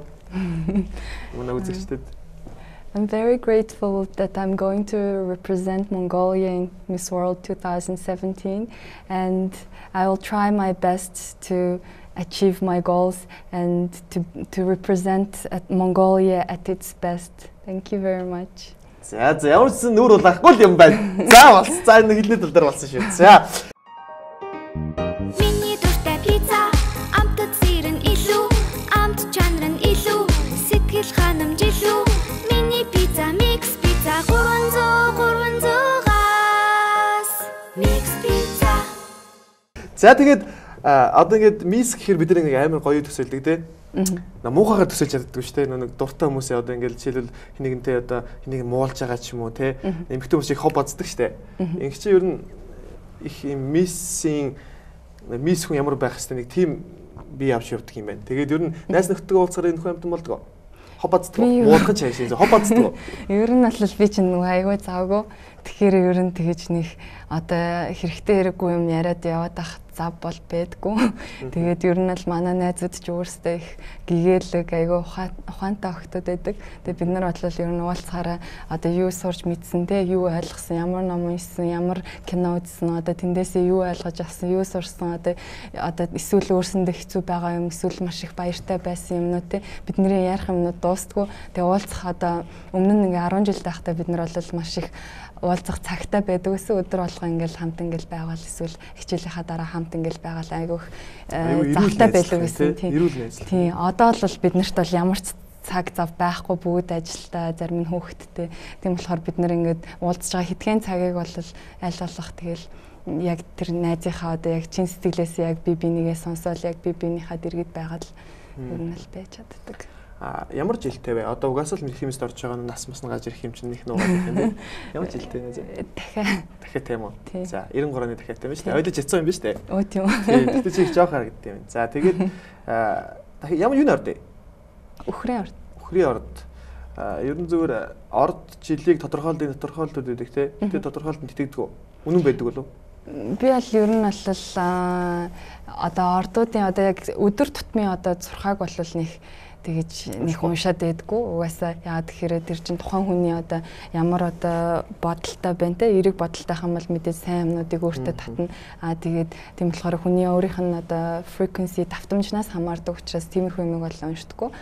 Манай үзэгчдэд I'm very grateful that I'm going to represent Mongolia in Miss World 2017 and I will try my best to achieve my goals and to represent Mongolia at its best. Thank you very much. За ямар ч нүур улаахгүй юм байна. За бас за энэ хэлний тал дээр болсон шүү. За. Миний дуртай пицца, амтд сэрэн илүү, амт чанар нь илүү, сэтгэл ханамжилүү. Миний пицца mix pizza 300-300-аас mix pizza. За тэгээд одоо ингээд мисс гэхээр бид нэг амар гоё төсөөлдөг те. Муухайгаар төсөөлж чаддаггүй шүү дээ. Нэг дуртай хүмүүсээ одоо ингээд жишээлбэл хинэгнтэй одоо хэнийг муулж байгаа ч юм уу те. Эмэгтэй хүмүүс их хоб бацдаг шүү дээ. Ингээд чи ер нь их юм мисс хүн ямар байх хэвээр нэг тим бие авч явдаг юм байна. Тэгээд ер нь найз нөхдөд уулзахаар энэ хүн амтан болдгоо. Хоб бацдаг. Муулах чаашаа хоб бацдаг. Ер нь бол би чинь нөгөө айгүй завгүй. Тэгэхээр ер нь тэгэж нэг одоо хэрэгтэй хэрэггүй юм яриад яваад ах зав бол байдгүй. Тэгээд ер нь л манай найзууд ч өөрсдөө их гэгээлэг айгүй ухаантай охтууд байдаг. Тэгээд бид нар бодлол ер нь уулзахаараа одоо юу сурч мэдсэн те, юу ойлгосон, ямар ном уншсан, ямар кино үзсэн, одоо тэндээсээ юу ойлгож авсан, юу сурсан, одоо эсвэл өөрсөндөө хэцүү байгаа юм, эсвэл маш их баяртай байсан юмнууд те. Бидний ярих юмнууд дуустгүй. Тэгээд уулзах одоо өмнө нь ингээ 10 жил байхдаа бид нар бол маш их уулзах цагтаа байдаг гэсэн өдөр болго ингээл хамт ингээл байгаал эсвэл хичээлийнхаа дараа хамт ингээл байгаал айгүйх завтай байдаг гэсэн тийм одоо л бид нарт бол ямар ч цаг зав байхгүй бүгд ажилдаа зарим нь хөөхттэй тийм болохоор бид нар ингээд уулзж байгаа хэдхэн цагийг бол аль болох тэгэл яг тэр найзынхаа одоо яг чин сэтгэлээс яг би бинийгээ сонсоол яг би биенийхээ дэргэд байгаад ер нь л байж чаддаг. Ямар жилтэй вэ? Одоо угаасаа л химист орж байгаа нь нас мас нгааж ирэх юм чинь их нуугаад байна тийм. Ямар жилтэй вэ? Дахиад тийм үү? За 93-ны дахиад тийм шүү дээ. Ойлгож яцсан юм биш үү? Өө тийм үү. Тийм. Тэгтээ чи жоох харагддаг юм. За тэгээд ямар юу нэрдэ? Үхрийн орд. Үхрийн орд. Ер нь зүгээр орд жилийг тодорхойлдог байдаг те. Тэгээ тодорхойлолтод итгэдэг үү? Үнэн байдаг болов? Би аль ер нь бол одоо ордуудын одоо яг өдөр тутмын одоо зурхааг бол тэгэж нэг уншаад байдгүй. Угаасаа яагаад гэхээр тэр чинь тухайн хүний одоо ямар одоо бодолтой байна те. Эерэг бодолтой хам бол мэдээ сайн юмнуудыг өөртөө татна. Тэгээд тийм болохоор хүний өөрийнх нь одоо frequency давтамжнаас хамаардаг учраас тиймэрхүү юмыг бол уншдаггүй.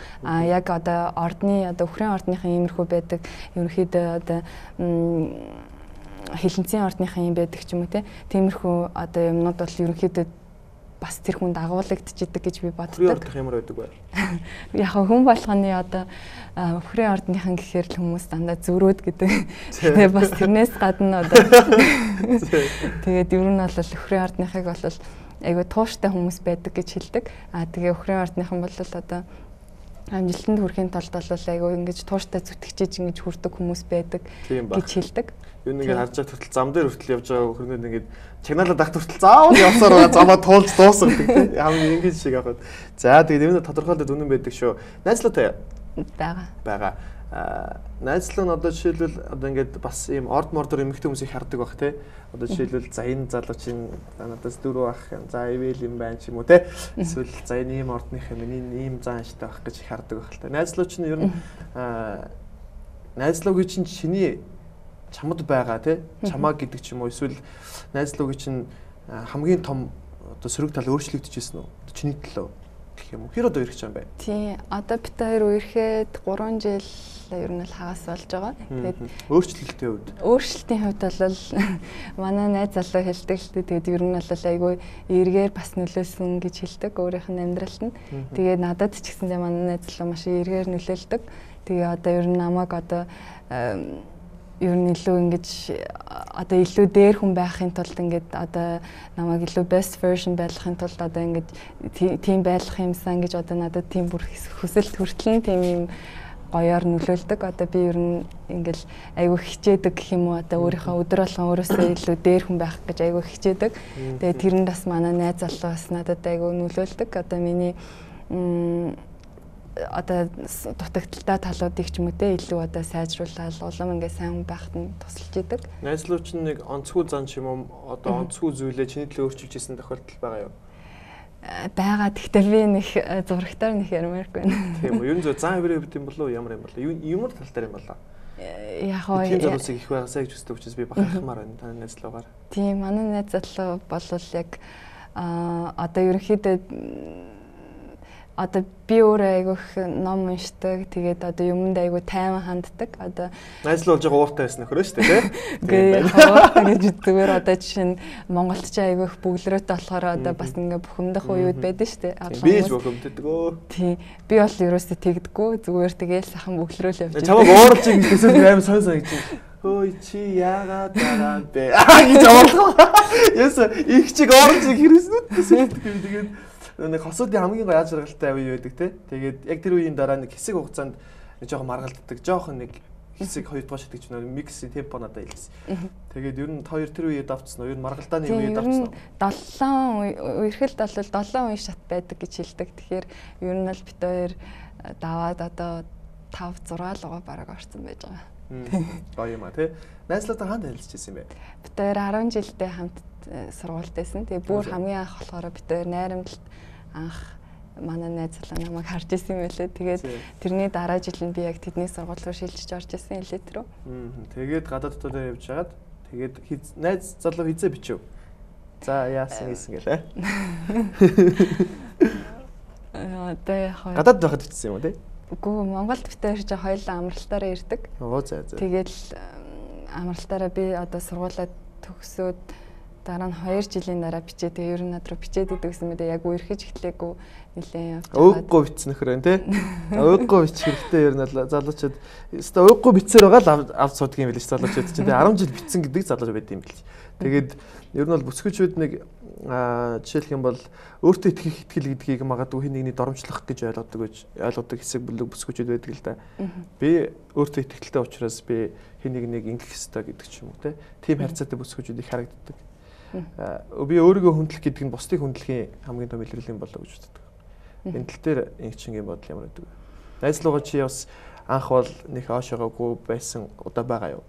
Яг одоо ордны одоо өхрийн ордныхын иймэрхүү байдаг. Ерөнхийдөө одоо хилэнцгийн ордныхын юм байдаг ч юм уу те. Тиймэрхүү одоо юмнууд бол ерөнхийдөө бас тэр хүнд агуулгадчихдаг гэж би боддог. Өхрийн ордных ямар байдаг вэ? Яг хүн болгоны одоо өхрийн ордныхан гэхээр л хүмүүс дандаа зөрөөд гэдэг. Тэгээ бас тэрнээс гадна одоо тэгээд ер нь бол өхрийн ордныхыг бол айгүй тууштай хүмүүс байдаг гэж хэлдэг. Тэгээ өхрийн ордныхан бол одоо амжилтанд хүрэхин тулд бол айгүй ингэж тууштай зүтгэж ингэж хүрдэг хүмүүс байдаг гэж хэлдэг. Юу нэг харж байгаа хүртэл зам дээр хүртэл явж байгаа хөрнөд ингээд чагнаалаад дагт хүртэл заавал явсаар байгаа замаа туулж дуусгадаг тийм хамгийн ингэж шиг авахд. За тэгээд энэ тодорхойлолт үнэн байдаг шүү. Найзлуутай байгаа. Найзлуу нь одоо жишээлбэл одоо ингээд бас ийм орд мордор эмэгтэй хүмүүсийг хардаг бах тийм. Одоо жишээлбэл за энэ залуу чинь надаас 4 ах юм. За ивэл юм байна ч юм уу тийм. Эсвэл за энэ ийм ордных юм ийм заанчтай байх гэж хардаг бах л та. Найзлуу чинь ер нь найзлуугийн чинь чиний чамд байгаа тий чамаа гэдэг ч юм уу эсвэл найзлуугийн чинь хамгийн том одоо сөрөг тал өөрчлөгдөж ирсэн үү чиний төлөө гэх юм уу хэр одоо ирэх гэж байна бэ? Тий одоо бит хоёр үерхэд 3 жил ер нь л хагас болж байгаа. Тэгээд өөрчлөлтийн хувьд бол манай найз залуу хэлдэг л дээ. Тэгээд ер нь бол айгүй эргээр бас нөлөөлсөн гэж хэлдэг өөрийнх нь амьдралд нь. Тэгээд надад ч гэсэндээ манай найз залуу маш эргээр нөлөөлдөг. Тэгээ одоо ер нь намайг одоо ер нь илүү ингэж одоо илүү дээр хүн байхын тулд ингээд одоо намайг илүү best version байлгахын тулд одоо ингээд тийм байлгах юмсан гэж одоо надад тийм бүр хүсэлт хүртэл тийм юм гоёор нөлөөлдөг. Одоо би ер нь ингээл айгүй хичээдэг гэх юм уу одоо өөрийнхөө өдөр болгон өөрөөсөө илүү дээр хүн байх гэж айгүй хичээдэг. Тэгээ тэрэнд бас манай найз залуу бас надад айгүй нөлөөлдөг. Одоо миний одоо дутагдaltaй талуудыг ч юм уу те илүү одоо сайжруулаад улам ингээ сайн байхад нь тусалж идэг. Найзлуу чинь нэг онцгүй зан ч юм уу одоо онцгүй зүйлээ чиний төлөө өөрчилж исэн тохиолдол байгаа юу? Байгаа. Гэхдээ би нэг зурагтаар нэг ярмааргүй байна. Тийм үү. Юу нэ зан хөврөө хэвд юм болов уу? Ямар юм болов? Юмар тал дээр юм болоо. Яг хоо тийм зүйлсийг их байгаасаа гэж үздэг учраас би бахархмаар байна таны найзлуугаар. Тийм манай найз залуу болвол яг одоо ерөнхийдөө одоо би өөрөө айгүйх ном уншдаг. Тэгээд одоо юмд айгүй тайван ханддаг. Одоо найзлуу болж байгаа ууртай байсан нөхөрөө шүү дээ, тийм. Хаваа гэж зүгээр одоо жишээ нь Монголд ч айгүйх бөглөрөөтэй болохоор одоо бас ингээ бухимдах үеуд байдаг шүү дээ. Би ч бухимддаг өө. Тийм. Би бол ерөөсөө тэгдэггүй. Зүгээр тэгээл сайхан бөглөрөөл явж байгаа. Чамаг ууралж ийн гэсэн аим сонь гэж. Хөөе чи яагаад дараа бэ? Гэж уурлаа. Яс их чиг ууралж хэрэгснүүд гэсэн тэгээд нэг хосуудын хамгийн гоё яаж жаргалтай үе байдаг те. Тэгээд яг тэр үеийн дараа нэг хэсэг хугацаанд нэг жоохон маргалддаг. Жоохон нэг хэсэг хоёрдугаар шатдаг ч нэг микс темпо надад илсэн. Тэгээд ер нь хоёр тэр үеэд авцсан уу? Ер нь маргалдааны үеэд авцсан уу? 7 үерхэлд бол 7 үе шат байдаг гэж хэлдэг. Тэгэхээр ер нь л бит хоёр даваад одоо 5 6 лугаа бараг орсон байж байгаа. Гоё юм а тий. Найзлуутай хаана танилцчихсан юм бэ? Бид хоёр 10 жилдээ хамт сургуульд байсан. Тэгээ бүр хамгийн анх болохоор бид хоёр найрамдалд анх манай найз залуу намайг харж ирсэн юм байлээ. Тэгээд тэрний дараа жил нь би яг тэдний сургууль руу шилжиж орж ирсэн хэлээ тэрөө. Тэгээд гадаад дотор явж хагаад тэгээд найз залуу хизээ бичв. За яасан гэсэн гэлээ. Одоо яг гадаад байхад бичсэн юм уу тий? Үгүй Монголд бид хоёр ч хоёулаа амралтаараа ирдэг. Оо за. Тэгэл амралтаараа би одоо сургуулаа төгсөөд дараа нь 2 жилийн дараа бичээ. Тэгээ ер нь над руу бичээд идэг гэсэн мэт яг үерхэж эхлэегүй нэлээд явж байгаа. Уйггүй бичсэн нөхөр тий. Уйггүй бичих хэрэгтэй ер нь залуучууд. Өстой уйггүй бичсээр байгаа л авч суудаг юм билээ залуучууд чинь. Тэгээ 10 жил бичсэн гэдэг залууч байд юм билээ. Тэгээд ер нь бол бүсгүйчүүд нэг жишээлх юм бол өөртөө итгэх итгэл гэдгийг магадгүй хин нэгний доромжлох гэж ойлгодог хэсэг бүлэг бүсгүйчүүд байдаг л да. Би өөртөө итгэлтэй учраас би хин нэг ингэх ёстой гэдэг ч юм уу тийм харьцаатай бүсгүйчүүдийг харагддаг. Би өөрийгөө хүндлэх гэдэг нь бусдыг хүндлэхийн хамгийн том илэрлэл юм болоо гэж боддог. Энэ тал дээр ингийн бодол ямар байдаг вэ? Найзлуугаа чи бас анх бол нэг оошоогоогүй байсан удаа байгаа юу?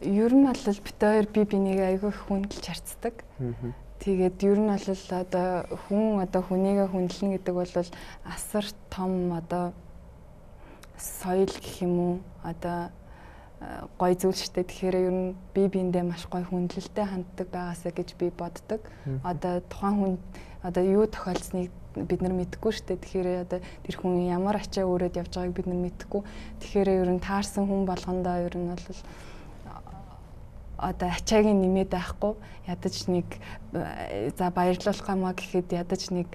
Ер нь бол бид хоёр бинийг айгүй хүндэлж харцдаг. Тэгээд ер нь бол одоо хүн одоо хүнийгээ хүндлэн гэдэг бол асар том одоо соёл гэх юм уу одоо гой зүйл шүү дээ. Тэгэхээр ер нь биендээ маш гой хүндлэлтэй ханддаг байгаасаа гэж би боддог. Одоо тухайн хүн одоо юу тохиолдсныг бид нар мэдэхгүй шүү дээ. Тэгэхээр одоо тэр хүн ямар ачаа өрөөд явж байгааг бид нар мэдэхгүй. Тэгэхээр ер нь таарсан хүн болгондоо ер нь бол одоо ачааг нэмээд байхгүй ядаж нэг за баярлуулах гамаа гэхэд ядаж нэг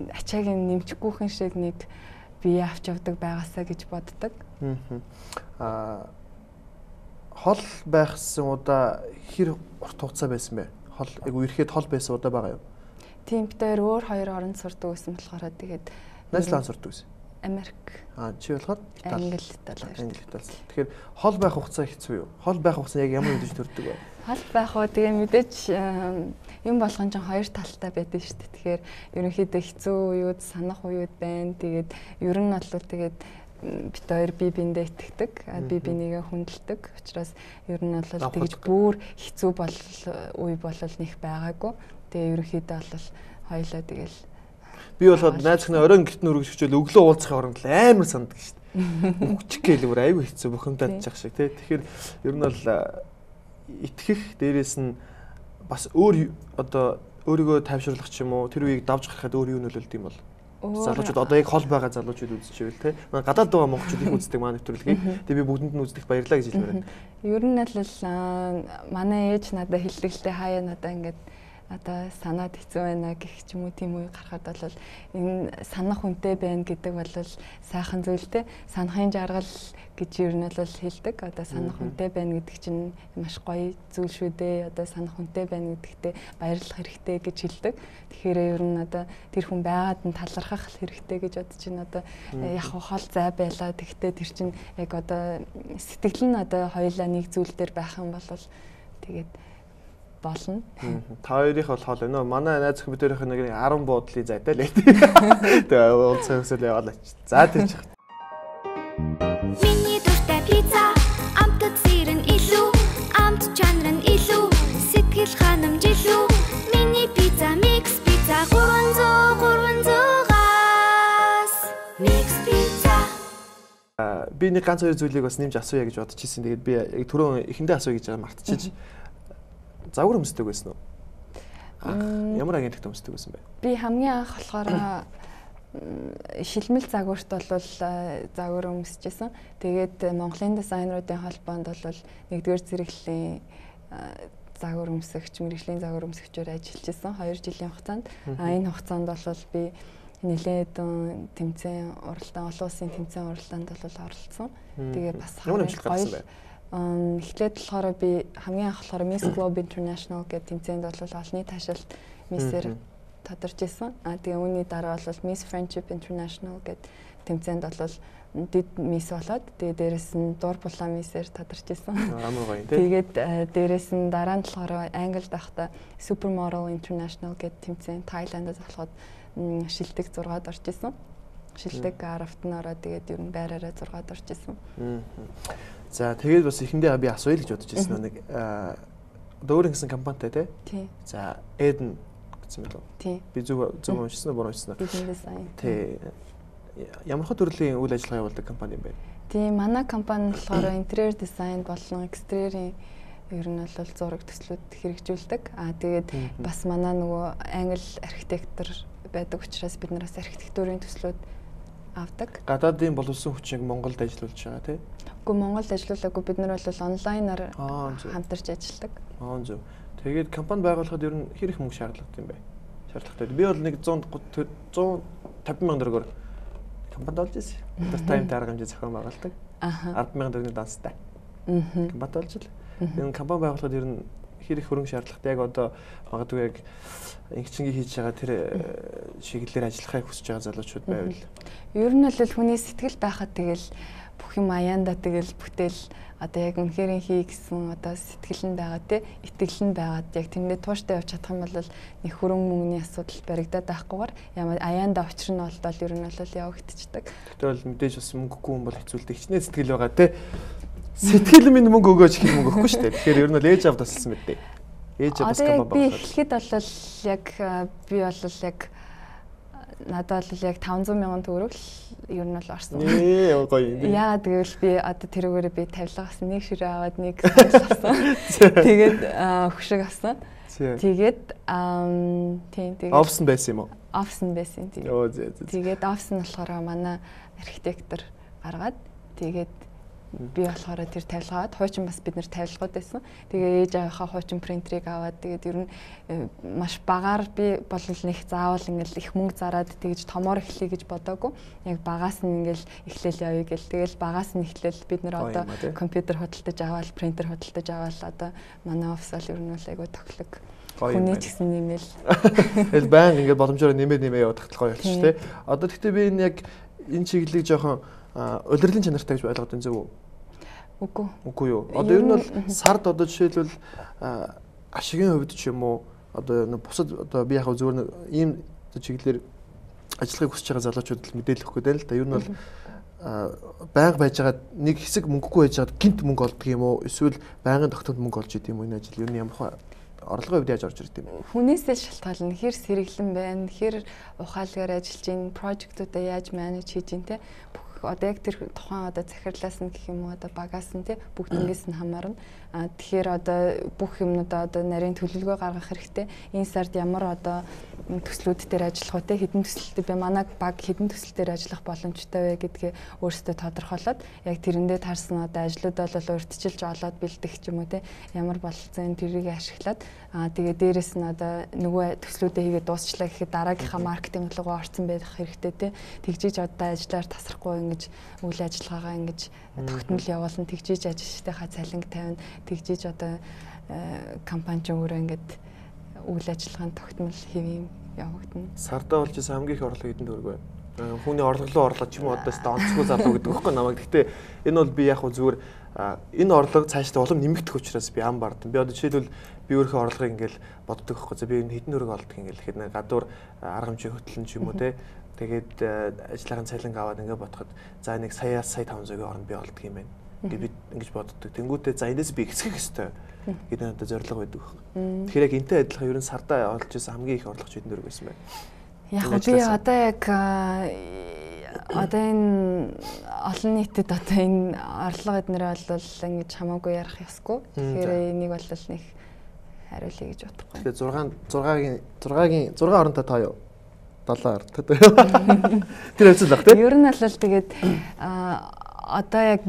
ачааг нэмчихгүйхэн шиг нэг бие авч явдаг байгаасаа гэж боддог. Хол байхсан удаа хэр урт хугацаа байсан бэ? Хол айгу ирэхэд хол байсан удаа байгаа юу? Тийм бид өөр орнд сурдаг байсан болохоор тэгээд Найзлаан сурдаг байсан. Америк. Чи болохоор Англи, Итали. Тэгэхээр хол байх хугацаа хэцүү юу? Хол байх хугацаа яг ямар үедж төрдөг вэ? Хол байх уу тэгээ мэдээж юм болгон ч хоёр талтай байдаг шүү дээ. Тэгэхээр ерөнхийдөө хэцүү үеуд, санах үеуд байна. Тэгээд ер нь бол тэгээд бид хоёр биендээ итгэдэг, бинийгээ хүндэлдэг. Учраас ер нь бол тэгж бүр хэцүү үе болол нэх байгаагүй. Тэгээ ерөнхийдөө бол хоёлоо тэгэл би болоод найзхны оройн гитэн өргөжчөөл өглөө уулзахын оронд амар санддаг шүү дээ. Өгчих гээл бүр айгүй хэцүү бухимдаад яах шиг тий. Тэгэхээр ер нь бол итгэх дээрээс нь бас өөр одоо өөрийгөө тайвшруулах ч юм уу тэр үеийг давж гарахад өөр юу нөлөөлд юм бол залуучууд одоо яг хол байгаа залуучууд үзчихвэл тий. Гадаад байгаа монголчууд их үздэг маань нэвтрүүлгийг. Тэгээ би бүгдэнд нь үздэг баярлаа гэж хэлмээр байна. Ер нь л манай ээж надад хэллэгтэй хаяа надад ингээд одоо санаад хэцүү байна гэх ч юм уу тийм үе гарахад бол энэ санах хүнтэй байна гэдэг бол сайхан зүйлтэй. Санахын жаргал гэж ер нь бол хэлдэг. Одоо санах хүнтэй байна гэдэг чинь маш гоё зүйл шүү дээ. Одоо санах хүнтэй байна гэдэгтээ баярлах хэрэгтэй гэж хэлдэг. Тэгэхээр ер нь одоо тэр хүн байгаад нь талархах хэрэгтэй гэж бодож байна. Одоо яг хол зай байлаа. Тэгтээ тэр чинь яг одоо сэтгэл нь одоо хоёулаа нэг зүйл дээр байх юм бол тэгээд болно. Та хоёрын бол хоол байна. Манай найз охин бид хоёрын нэг 10 буудлын зайтай л ээ. Тэгээ уулзсан хөсөл яваалаа. За тийч. Миний дуртай пицца, амтд сэрэн илүү, амт чанар нь илүү, сэтгэл ханамж илүү. Миний пицца микс пицца 300-300-аас микс пицца. Би нэг ганц хоёр зүйлийг бас нэмж асууя гэж бодож ирсэн. Тэгээд би яг түрүүн эхэндээ асууя гэж мартчихж. Загвар өмсдөг байсан уу? Ямар агентлагт өмсдөг байсан бэ? Би хамгийн анх болохоор шилмэл загварт бол загвар өмсөжсэн. Тэгээд Монголын дизайнеруудын холбоонд бол нэгдүгээр зэрэглэлийн загвар өмсөгч, мэргэжлийн загвар өмсөгчөөр ажиллаж байсан 2 жилийн хугацаанд. Энэ хугацаанд бол би нэлээд тэмцээн уралдаан, олон улсын тэмцээн уралдаанд бол оролцсон. Тэгээ бас ямар амжилт гаргасан бэ? Эхлээд болохоор би хамгийн анх болохоор Miss Globe International гэдэг тэмцээнд бол олонний таашаалт миссээр тодорч ирсэн. Тэгээ үүний дараа бол Miss Friendship International гэдэг тэмцээнд бол дэд мисс болоод тэгээ дээрэс нь дур булаа миссээр тодорч ирсэн. Амар гоё тийм. Тэгээд дээрэс нь дараа нь болохоор Англид байхдаа Supermodel International гэдэг тэмцээн Тайландд болоход шилдэг 6-д орж ирсэн. Шилдэг 10-т нь ороод тэгээд ер нь байраараа 6-д орж ирсэн. За тэгээд бас эхэндээ би асууя л гэж бодож ирсэн нэг одоо өөр нэгэн компанитай тий. За Eden гэсэн мэт үү? Тий. Би зөв уншсан уу буруу уншсан уу? Eden Design. Тий. Ямар хөө төрлийн үйл ажиллагаа явуулдаг компани юм бэ? Тий, манай компани болохоор интерьер дизайн болон экстерьерийн ер нь бол зураг төслүүд хэрэгжүүлдэг. Тэгээд бас манай нөгөө англи архитектор байдаг учраас бид нараас архитектурын төслүүд авдаг. Гадаадын боловсон хүчийг Монголд ажиллуулж байгаа тий? Үгүй Монголд ажиллуулаагүй бид нар бол онлайнаар хамтарч ажилладаг. Зөв. Тэгээд компани байгуулахад ер нь хэр их мөнгө шаардлагатай юм бэ? Шаардлагатай. Би бол нэг 150 мянган төгрөгөөр компанид олж ирсэн. Entertainment арга хэмжээ зохион байгуулдаг. 10 мянган төгрөгийн данстай. Компанид олж ил. Энэ компани байгуулахад ер нь хэр их хөрөнгө шаардлагатай яг одоо магадгүй яг ингчингийн хийж байгаа тэр чиглэлээр ажиллахыг хүсэж байгаа залуучууд байвал ер нь бол хүний сэтгэл байхад тэгэл бүх юм аяанда тэгэл бүтээл одоо яг үнэхээр хий гэсэн одоо сэтгэл нь байгаа те итгэл нь байгаад яг тэрнээ тууштай явж чадах юм бол нэг хөрөнгө мөнгөний асуудал баригдаад байхгүйгээр ямар аяанда учир нь болдол ер нь бол явагдчихдаг. Тэгвэл бол мэдээж бас мөнгөгүй хүн бол хэцүүлдэг хичнээн сэтгэл байгаа те. Сэтгэл минь мөнгө өгөөч гэх мөнгө өгөхгүй шүү дээ. Тэгэхээр ер нь бол ээж авд тасалсан мэт дээ. Ээж авд бас гамбаа би эхлэхэд бол яг би бол яг надад бол яг 500 мянган төгрөг ер нь бол орсон. Гоё. Яагаад гэвэл би одоо тэрүүгээр би тавилга авсан, нэг ширээ аваад нэг авсан. Тэгээд хөшиг авсан. Тэгээд тийм офс байсан юм уу? Офс байсан тийм. Тэгээд офс нь болохоор манай архитектор гаргаад тэгээд би болохоор тэр тавилгаад хуучин бас бид нэр тавилгууд байсан. Тэгээ ээж аваахаа хуучин принтерийг аваад тэгээд ер нь маш багаар би бол нэг заавал ингээл их мөнгө зараад тэгж томоор эхлэе гэж бодоагүй. Яг багаас нь ингээл эхлээл явъя гэл. Тэгэл багаас нь эхлээл бид нэр одоо компьютер худалдаж аваад, принтер худалдаж аваад одоо манай офис бол ер нь бол айгүй тоглог. Хүний ч гэсэн нэмэл. Тэгэл баян ингээд боломжоор нэмээ явах гоё болчих тий. Одоо тэгтээ би энэ яг энэ чиглэлийг жоохон улирлын чанартай гэж ойлгоод байна зөв үү? Үгүй юу. Одоо ер нь бол сард одоо жишээлбэл ашигийн хувьд ч юм уу одоо бусад одоо би яг зөвхөн ийм чиглэлээр ажиллахыг хүсэж байгаа залуучуудад мэдээлэл өгөх гэдэг л да. Ер нь бол байнга байж байгаа нэг хэсэг мөнгөгүй байж байгаа гинт мөнгө олддог юм уу? Эсвэл байнгын тогтмол мөнгө олж идэм үү энэ ажил? Ер нь ямар орлогын хувьд яаж орж ирд юм бэ? Хүнээсээ шалтгаална. Хэр сэргэлэн байна, хэр ухаалгаар ажиллаж ийн, прожектуудаа яаж менеж хийж ийн те. Одоо яг тэр тухайн одоо захирлаас нь гэх юм уу одоо багаас нь те бүгднгээс нь хамаарна. Тэгэхээр одоо бүх юмнуудаа одоо нарийн төлөвлөгөө гаргах хэрэгтэй. Энэ сард ямар одоо төслүүд дээр ажиллах вэ те хэдэн төсөлтэй бэ? Манай баг хэдэн төсөл дээр ажиллах боломжтой вэ гэдгээ өөрсдөө тодорхойлоод яг тэрэндээ таарсан одоо ажлууд бол урьдчилж олоод бэлдэх ч юм уу те ямар болцсон тэрийг ашиглаад тэгээ дээрэс нь одоо нөгөө төслүүдээ хийгээд дуусчлаа гэхэд дараагийнхаа маркетинг руугаа орсон байх хэрэгтэй те тэгжиж одоо ажиллаар тасрахгүй ингэж үйл ажиллагаагаа ингэж тогтмол явуулна тэгжиж ажилчдынхаа цалинг тавина тэгжиж одоо компани ч өөрөө ингэж үйл ажиллагаанд тогтмол хэвийн явагдана. Сардаа болж исэн хамгийн их орлого хэдэн төгрөг вэ? Хүний орлого руу орлоо ч юм уу одоо онцгой залуу гэдэг байхгүй намайг. Гэхдээ энэ бол би яг зүгээр энэ орлого цаашдаа улам нэмэгдэх учраас би ам бардсан. Би одоо жишээлбэл би өөрийнхөө орлогыг ингээл боддог байхгүй. За би энэ хэдэн төгрөг олдох ингээл гэхэд гадуур арга хэмжээ хөтлөн ч юм уу те. Тэгээд ажиллагааны цалинг аваад ингээд бодоход за нэг саяас сая 500-ийн хооронд би олдох юм байна. Би ингэж боддог. Тэнгүүтээ за энэс би хэсгэх ёстой гэдэг надад зорилго байдаг байна. Тэгэхээр яг энтэй адилхан ерөн сардаа олж исэн хамгийн их орлогч хэдэн төгрөг байсан бэ? Яг би одоо яг одоо энэ олон нийтэд одоо энэ орлого эднэрээ бол ингэж хамаагүй ярих ёсгүй. Тэгэхээр энийг бол нэг хариулъя гэж бодохгүй. Тэгэхээр 6 оронтой тоо юу? 7 ортой. Тэр хэвчээ л баг тийм. Ер нь бол тэгээд одоо яг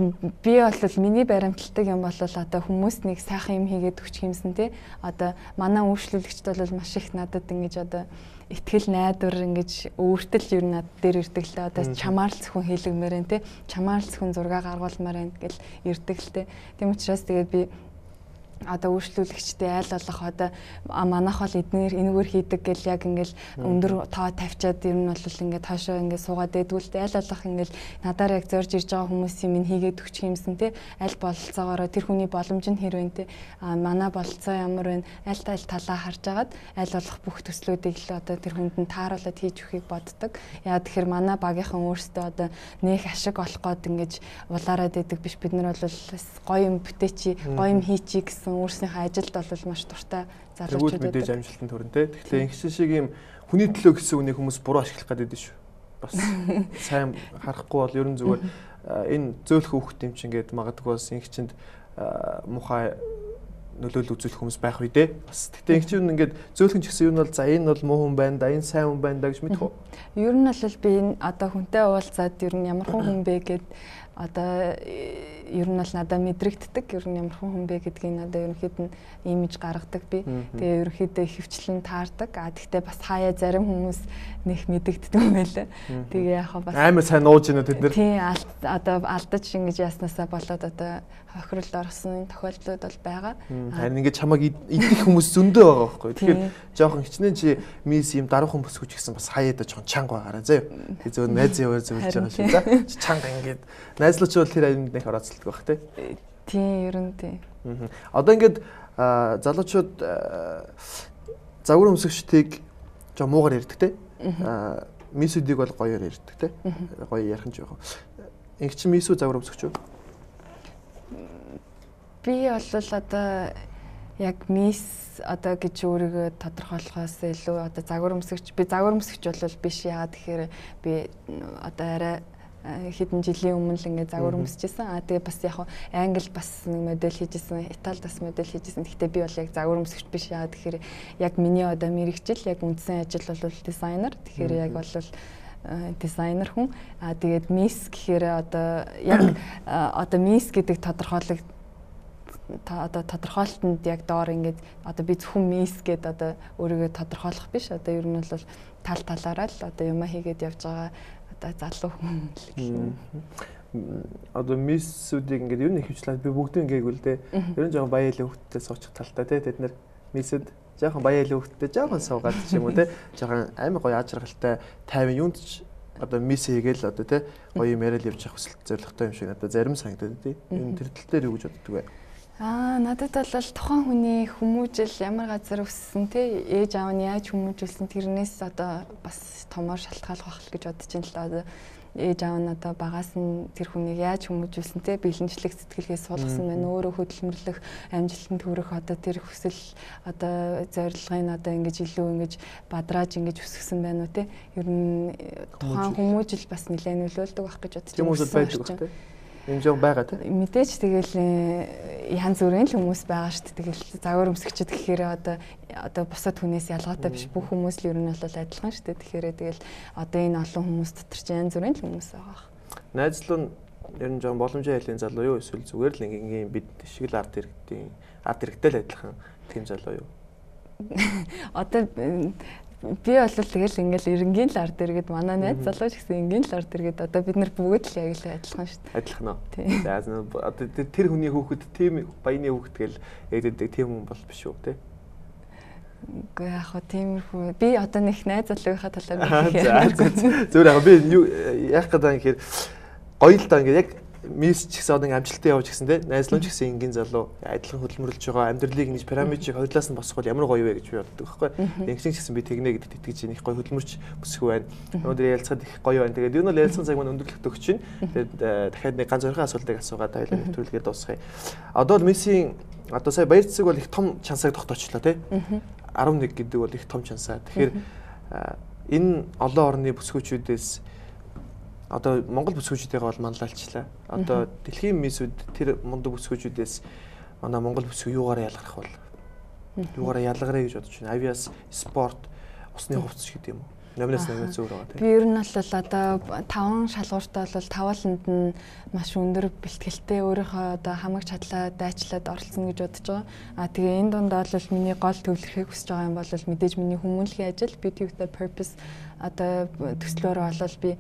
би бол миний баримталдаг юм бол одоо хүмүүс нэг сайхан юм хийгээд өгчих юмсан тий. Одоо манай үйлчлүүлэгчд бол маш их надад ингэж одоо итгэл найдвар ингэж өөртөл ер нь над дээр ирдэг л одоо чамаар л зөвхөн хийлгмээр энэ тий. Чамаар л зөвхөн зураг гаргуулмаар энэ гэл ирдэг л тий. Тийм учраас тэгээд би одоо үйлчлүүлэгчтэй айл болох одоо манайх бол энэгээр хийдэг гэл яг ингээл өндөр тоо тавьчаад ер нь бол ингээд тоошоо ингээд суугаад байдгүйлтэй айл болох ингээд надаар яг зорж ирж байгаа хүмүүсийн минь хийгээд өгчих юмсан те аль бололцоогоор тэр хүний боломж нь хэрвэн те манай бололцоо ямар вэ аль талаа харж агаад аль болох бүх төслүүдийг л одоо тэр хүнд нь тааруулаад хийж өгөхийг боддог. Яа тэгэхээр манай багийнхан өөрсдөө одоо нэх ашиг олох гээд ингэж улаарад байдаг биш бид нар бол гоё юм бүтээчи гоё юм хийчи гэсэн өөрснийхөө ажилд бол маш дуртай залуучууд байдаг. Мэдээж амжилтанд хүрнэ. Тэгэхээр инх шиг юм хүний төлөө гэсэн үнийг хүмүүс буруу ашиглах гэдэг шүү. Бас сайн харахгүй бол ерөн зүгээр энэ зөөлөх хүүхд юм чинь ингээд магадгүй бас инх чинд мухай нөлөөлөл үзүүлэх хүмүүс байх үү дээ. Бас тэгтээ инх чинь ингээд зөөлхөн ч гэсэн юм бол за энэ бол муу хүн байна да, энэ сайн хүн байна да гэж мэдэх үү? Ер нь бол би энэ одоо хүнтэй уулзаад ер нь ямар хүн бэ гэд одоо ер нь бол надад мэдрэгддэг. Ер нь ямар хүн бэ гэдгийг надад ерөнхийд нь имиж гаргадаг би. Тэгээ ерөнхийдөө хөвчлэн таардаг. Гэхдээ бас хаяа зарим хүмүүс нэх мэдэгддэг юм байлаа. Тэгээ яхаа бас амар сайн нууж ийнө тэд нэр. Тийм одоо алдаж ингэж яснаасаа болоод одоо хохиролд орсон тохиолдлууд бол байгаа. Харин ингэж чамайг идэх хүмүүс зөндөө байгаа байхгүй. Тэгэхээр жоохон хичнээн чи мис юм даруухан бүсгүүч гэсэн бас хаяада жоохон чанга байгаараа зөө. Тэг зөв найзын хуваар зөвлөж байгаа шүү за. Чанга ингэж найзлууч бол тэр аюунд нэг орооцолдог байх тий. Тийм ер нь тийм. Одоо ингэж залуучууд загвар өмсөгчдийг жоо муугаар ярьдаг тий. Мисүүдийг бол гоёор ярьдаг тий. Гоё ярих нь жоохон. Инх чи мисүү загвар өмсөгч үү? Би бол одоо яг мис одоо гэж өөрийгөө тодорхойлохоос илүү одоо загвар өмсөгч би загвар өмсөгч бол биш яа тэгэхээр би одоо арай хэдэн жилийн өмнө л ингээд загвар өмсөжсэн. Тэгээ бас яг англи бас нэг модель хийжсэн, Италид бас модель хийжсэн. Гэхдээ би бол яг загвар өмсөгч биш яа тэгэхээр яг миний одоо мэрэгжил яг үндсэн ажил бол дизайнер. Тэгэхээр яг бол дизайнер хүн. Тэгээд мис гэхээр одоо яг одоо мис гэдэг тодорхойлолтод яг доор ингээд одоо би зөвхөн мис гэдэг одоо өөрийгөө тодорхойлох биш. Одоо ер нь бол талаараа л одоо юм хийгээд явж байгаа одоо залуу хүн л гэх. Одоо мисүүдийг ингээд юу нэг хөвчлээ би бүгдийг ингээд үл дээ. Ер нь жоохон баялаг хөвгттэй суучих талтай те тэд нар мисэд жоохон баялаг хөвгттэй жоохон суугаад ч юм уу те жоохон амар гоё ажралтай 50 юунд ч одоо мис хийгээл одоо те гоё юм яриад явж явах хүсэлт зоригтой юм шиг надад зарим санагдаад тий. Энэ тэр тал дээр юу гэж боддог вэ? Надад бол тухайн хүний хүмүүжил ямар газар өссөн те ээж аав нь яаж хүмүүжүүлсэн тэрнээс одоо бас томоор шалтгаалах байх гэж бодож байна л да. Ээж аав нь одоо багаас нь тэр хүнийг яаж хүмүүжүүлсэн те бэлэнчлэх сэтгэлгээ суулгасан байна. Өөрөө хөдөлмөрлөх, амжилтанд хүрэх одоо тэр хүсэл одоо зорилгыг одоо ингэж илүү ингэж бадрааж ингэж өсгсөн байна уу те. Ер нь тухайн хүмүүжил бас нэлээд нөлөөлдөг байх гэж бодож байна. Хүмүүс байдаг байх те. Юм жоо байгаа те. Мэдээж тэгэл янз бүрийн л хүмүүс байгаа шүү дээ. Тэгэл загвар өмсөгчд гэхээр одоо бусад хүнээс ялгаатай биш бүх хүмүүс л ер нь бол адилхан шүү дээ. Тэгэхээр тэгэл одоо энэ олон хүмүүс дотор ч янз бүрийн л хүмүүс байгаа. Найзлуу нь ер нь жоо боломжтой айлын залуу юу эсвэл зүгээр л ингийн бид шиг л арт иргэдтэй л адилхан тийм залуу юу? Одоо би бол тэгэл ингээл эренгийн л ард иргэд манай найз залууч гэсэн энгийн л ард иргэд одоо бид нар бүгд л яг л адилхан шүү дээ. Адилхан уу? За одоо тэр хүний хүүхэд тийм баяны хүүхэд гэл ээддэг тийм хүн бол биш үү те? Үгүй яг хөө тиймэрхүү би одоо нэг найз залуугийнхаа талаар хэлээ. Зүгээр яг би яах гэдэг юм гэхээр гоё л да ингээд яг мис ч гэсэн одоо ингээм амжилттай явж гисэн те найзлуу ч гэсэн энгийн залуу адилхан хөдөлмөрлөж байгаа амьдралыг ингэж пирамид шиг хоёулаас нь босгох ямар гоё вэ гэж би боддог байхгүй. Ингэсэн ч гэсэн би тэгнэ гэдэгт итгэж байна. Их гоё хөдөлмөрч бүсгүй байна. Өнөөдөр ярилцахад их гоё байна. Тэгээд юу нь ярилцсан цаг маань өндөрлөлт өгч чинь. Тэгээд дахиад нэг ганц орхон асуултыг асуугаад хоёулаа нэвтрүүлгээд дуусгая. Одоо л Мессийн одоо сая баяр цэцэг бол их том чансааг тогтоочлоо те. 11 гэдэг бол их том чансаа. Тэгэхээр энэ олон орны бүсгүүчүүдээс одоо Монгол бүсгүүчдийнхээ бол манлайлчлаа. Одоо дэлхийн мисүүд тэр мундаг бүсгүүчүүдээс манай Монгол бүсгүй юугаараа ялгарх бол? Юугаараа ялгарэ гэж бодож байна. Авиас, спорт, усны хувцас гэдэг юм уу? Номноос нэг зөөр байгаа тийм. Би ер нь бол одоо 5 шалгууртаа бол тавааланд нь маш өндөр бэлтгэлтэй өөрийнхөө одоо хамаг чадлаа дайчлаад оролцсон гэж бодож байгаа. Тэгээ энэ дунд бол миний гол төвлөрөхийг хүсэж байгаа юм бол мэдээж миний хүмүүнлэгийн ажил Beauty with a Purpose одоо төслөөр бол би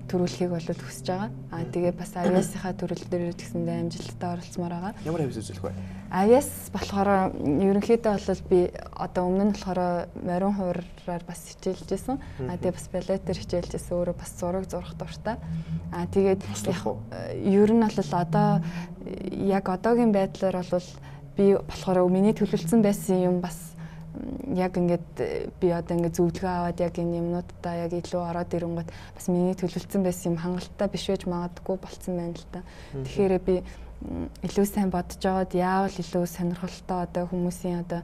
төрүүлэхийг бол хүсэж байгаа. Тэгээ бас авиасынхаа төрөл дээр тэгсэндээ амжилттай оролцмоор байгаа. Ямар авиас үзүүлэх вэ? Авиас болохоор ерөнхийдөө бол би одоо өмнө нь болохоор морин хуураар бас хичээлжсэн. Тэгээ бас балетээр хичээлжсэн. Өөрөө бас зураг зурах дуртай. Тэгээд ер нь бол одоо яг одоогийн байдлаар бол би болохоор миний төлөвлөсөн байсан юм бас яг ингээд би одоо ингээд зөвлөгөө аваад яг энэ юмнуудаа яг илүү ороод ирэнгүүт бас миний төлөвлөсөн байсан юм хангалттай биш байж магадгүй болцсон байна л та. Тэгэхээр би илүү сайн бодож аваад яавал илүү сонирхолтой одоо хүмүүсийн одоо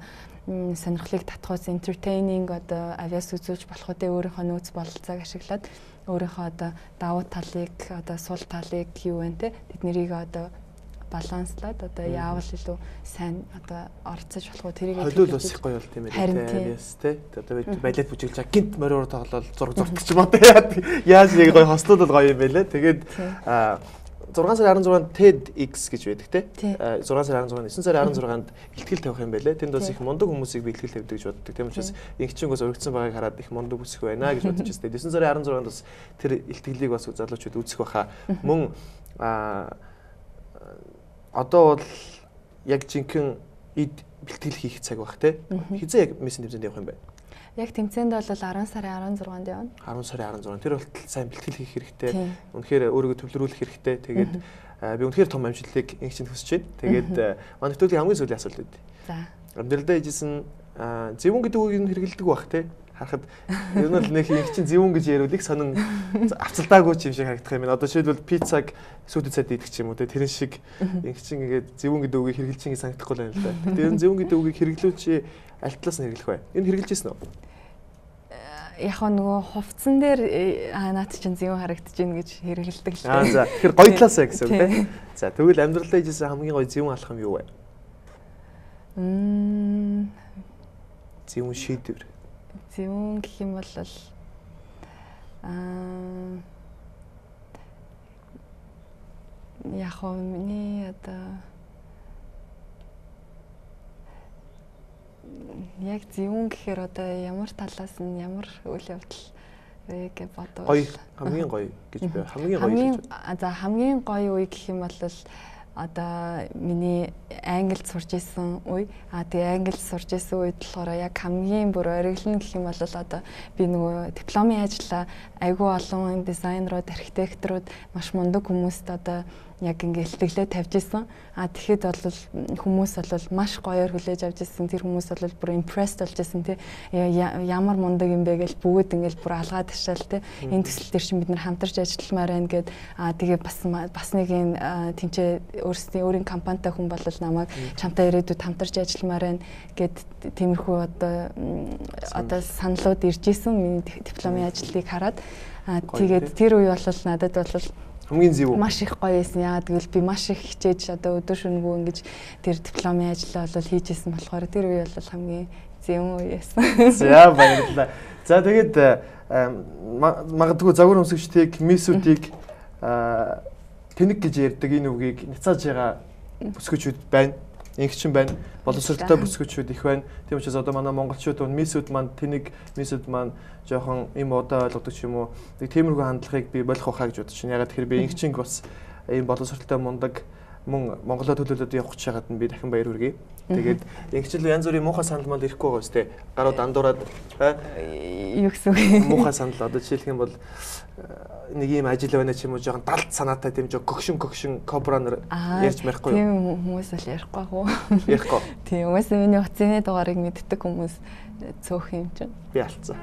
сонирхлыг татхуус entertaining одоо авиас үзүүлж болох үү өөрийнхөө нөөц бололцоог ашиглаад өөрийнхөө одоо давуу талыг одоо сул талыг юу вэ те тэднийг одоо баланслаад одоо яавал илүү сайн одоо орцож болох уу тэрийг хойлол бас их гоё бол тийм ээ авиас те одоо бид балет бүжиглж байгаа гинт мориор тоглол зураг зурдаг ч юм уу те яаж нэг гоё хослол гоё юм бэ лээ тэгээд 6 сарын 16-нд TEDx гэж байдаг те. Тий. 6 сарын 16-нд 9 сарын 16-нд илтгэл тавих юм байлээ. Тэнд бас их мундаг хүмүүсийг би илтгэл тавьдаг гэж боддог. Тийм учраас ингэчингээс өргөцсөн байгааг хараад их мундаг үсэх байна гэж бодож байна. 9 сарын 16-нд бас тэр илтгэлийг бас залуучууд үзэх байхаа. Мөн одоо бол яг жинхэнэ бэлтгэл хийх цаг баг те. Хизээ яг мессен тэмцээнд явах юм бэ? Яг тэмцээнд бол 10 сарын 16-нд явна. 10 сарын 16. Тэр болтол сайн бэлтгэл хийх хэрэгтэй. Үнэхээр өөрийгөө төвлөрүүлэх хэрэгтэй. Тэгээд би үнэхээр том амжилтыг ингэж хүсэж байна. Тэгээд манай нэвтрүүлгийн хамгийн сүүлийн асуулт үүд. За. Амьдралдаа ижсэн зөвүүн гэдэг үгийг нь хэрэгэлдэг бах те. Харахад ер нь л нэг их чинь зөвүүн гэж яриулыг сонин авцалдаагүй юм шиг харагдах юм. Одоо жишээлбэл пиццаг сүйдэд цад идэх юм уу те. Тэрэн шиг их чинь ингээд зөвүүн гэдэг үгийг хэрэгжилж ингэ санагдахгүй байна л да. Тэр нь зөвүүн гэдэг үгийг хэрэглүүч аль талаас нь хэрэглэх вэ? Энэ хэрэгжилжсэн үү? Яг нөгөө хувцсан дээр наад чинь зөвүүн харагдаж байна гэж хэрэгэлдэг л дээ. За тэгэхээр гоё талаасаа гэсэн үг те. За тэгвэл амьдралдаа ижсэн хамгийн гоё зөвүүн алхам юу вэ? Зөвүүн шийдвэр. Зөвүүн гэх юм бол яг хөө миний одоо яг зөвүүн гэхээр одоо ямар талаас нь ямар үйл явдал вэ гэж бодвол гоё хамгийн гоё гэж би хамгийн гоё гэж. За хамгийн гоё үе гэх юм бол одоо миний англид сурч исэн үе. Тэгээ англид сурч исэн үед болохоор яг хамгийн бүр ориглон гэх юм бол одоо би нөгөө дипломын ажиллаа айгүй олон дизайнерууд, архитекторууд маш мундаг хүмүүст одоо яг ингээ илтгэлээ тавьж исэн. Тэгэхэд бол хүмүүс бол маш гоёор хүлээж авч исэн. Тэр хүмүүс бол бүр impressed болж исэн тий. Ямар мундаг юм бэ гэж бүгд ингээл бүр алгаад ташаал тий. Энэ төсөл дээр чинь бид нар хамтарч ажилламаар байна гэд тэгээ бас нэг юм тэнцээ өөрийн компанитай хүн бол намайг чамтай ирээдүйд хамтарч ажилламаар байна гэд тиймэрхүү одоо саналууд ирж исэн. Миний дипломын ажлыг хараад тэгээд тэр үе бол надад бол хамгийн зөв маш их гоё байсан. Яагаад гэвэл би маш их хичээж одоо өдөр шөнөгүй ингэж тэр дипломын ажлаа бол хийж исэн болохоор тэр үе бол хамгийн зөв үе байсан. За баярлалаа. За тэгээд магадгүй загвар өмсөгчдийг, миссүүдийг тэнэг гэж ярьдаг энэ үгийг няцааж байгаа бүсгүүчүүд байна. Ингчин байна. Боловсролтой бүсгүүчүүд их байна. Тийм учраас одоо манай монголчууд миссүүд маань тэнэг, миссүүд маань жоохон им удаа ойлгодог ч юм уу. Нэг тиймэрхүү хандлагыг би болох байхаа гэж бодож байна. Ягаад тэгэхээр би ингчинг бас ийм боловсролтой мундаг мөн Монголоо төлөөлөд явах гэж байгаад нь би дахин баяр хүргэе. Тэгээд ингчил янз бүрийн муухай санал мал ирэхгүй байгаа үстэй. Гарууд андуураад юу гэсэн үг. Муухай санал одоо жишээлх юм бол нэг юм ажил байна ч юм уу жоохон далд санаатай тийм жоо гөгшин кобранер ярьж марихгүй юу? Тийм хүмүүс л ярихгүй хөө. Ярихгүй. Тийм хүмүүс миний утасны дугаарыг мэддэг хүмүүс цөөх юм чинь. Би алдсан.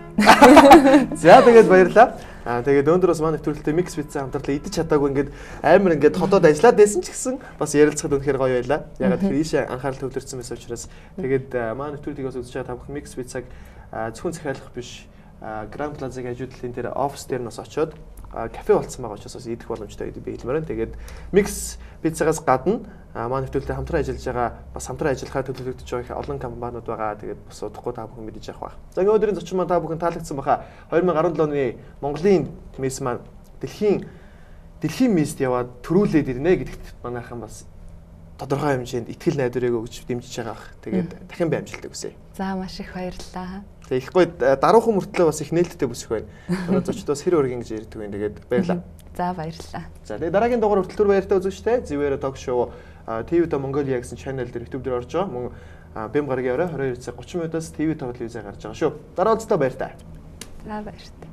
За тэгээд баярлалаа. Тэгээд өнөөдөр бас манай нэвтрүүлэгтээ микс битсэн хамтарлаа идэж чадаагүй ингээд амар ингээд хотод ажиллаад байсан ч гэсэн бас ярилцахад үнэхээр гоё байлаа. Ягаад гэхээр ийшээ анхаарал төвлөрсөн байсан учраас тэгээд манай нэвтрүүлгийг бас үзэж байгаа та бүхэн микс битсаг зөвхөн захиалах биш Grand Plaza-гийн ажуудлын дээр офис дээр нас очиод кафе болцсон байгаа учраас бас идэх боломжтой гэдэг би хэлмээр байна. Тэгээд микс пиццагаас гадна манай нэвтрүүлэгтээ хамтран ажиллаж байгаа бас хамтран ажиллахаар төлөвлөгдөж байгаа их олон компаниуд байгаа. Тэгээд бас удахгүй та бүхэн мэдэж авах баг. За өнөөдрийн зочин маань та бүхэн таалагдсан баха. 2017 оны Монголын мисс маань дэлхийн мисст яваад төрүүлээд ирнэ гэдэгт манайхан бас тодорхой хэмжээнд итгэл найдварыг өгч дэмжиж байгаа бах. Тэгээд дахин би амжилттай хүсье. За маш их баярлалаа. Тэгээ их гоё даруухан мөртлөө бас их нээлттэй бүсэх байна. Манай зочдоос хэр өргөн гэж ярьдаг юм. Тэгээд баярлалаа. За баярлалаа. За тэгээ дараагийн дугаар хүртэл түр баяртай үзэгчтэй. Зэвэрэ ток шоу TV-то Mongolia гэсэн channel дээр YouTube дээр орж байгаа. Мөн Бэм гаргийн орой 22 цаг 30 минутаас TV-то телевизээр гарч байгаа шүү. Дараа уулзтаа баяртай. За баяртай.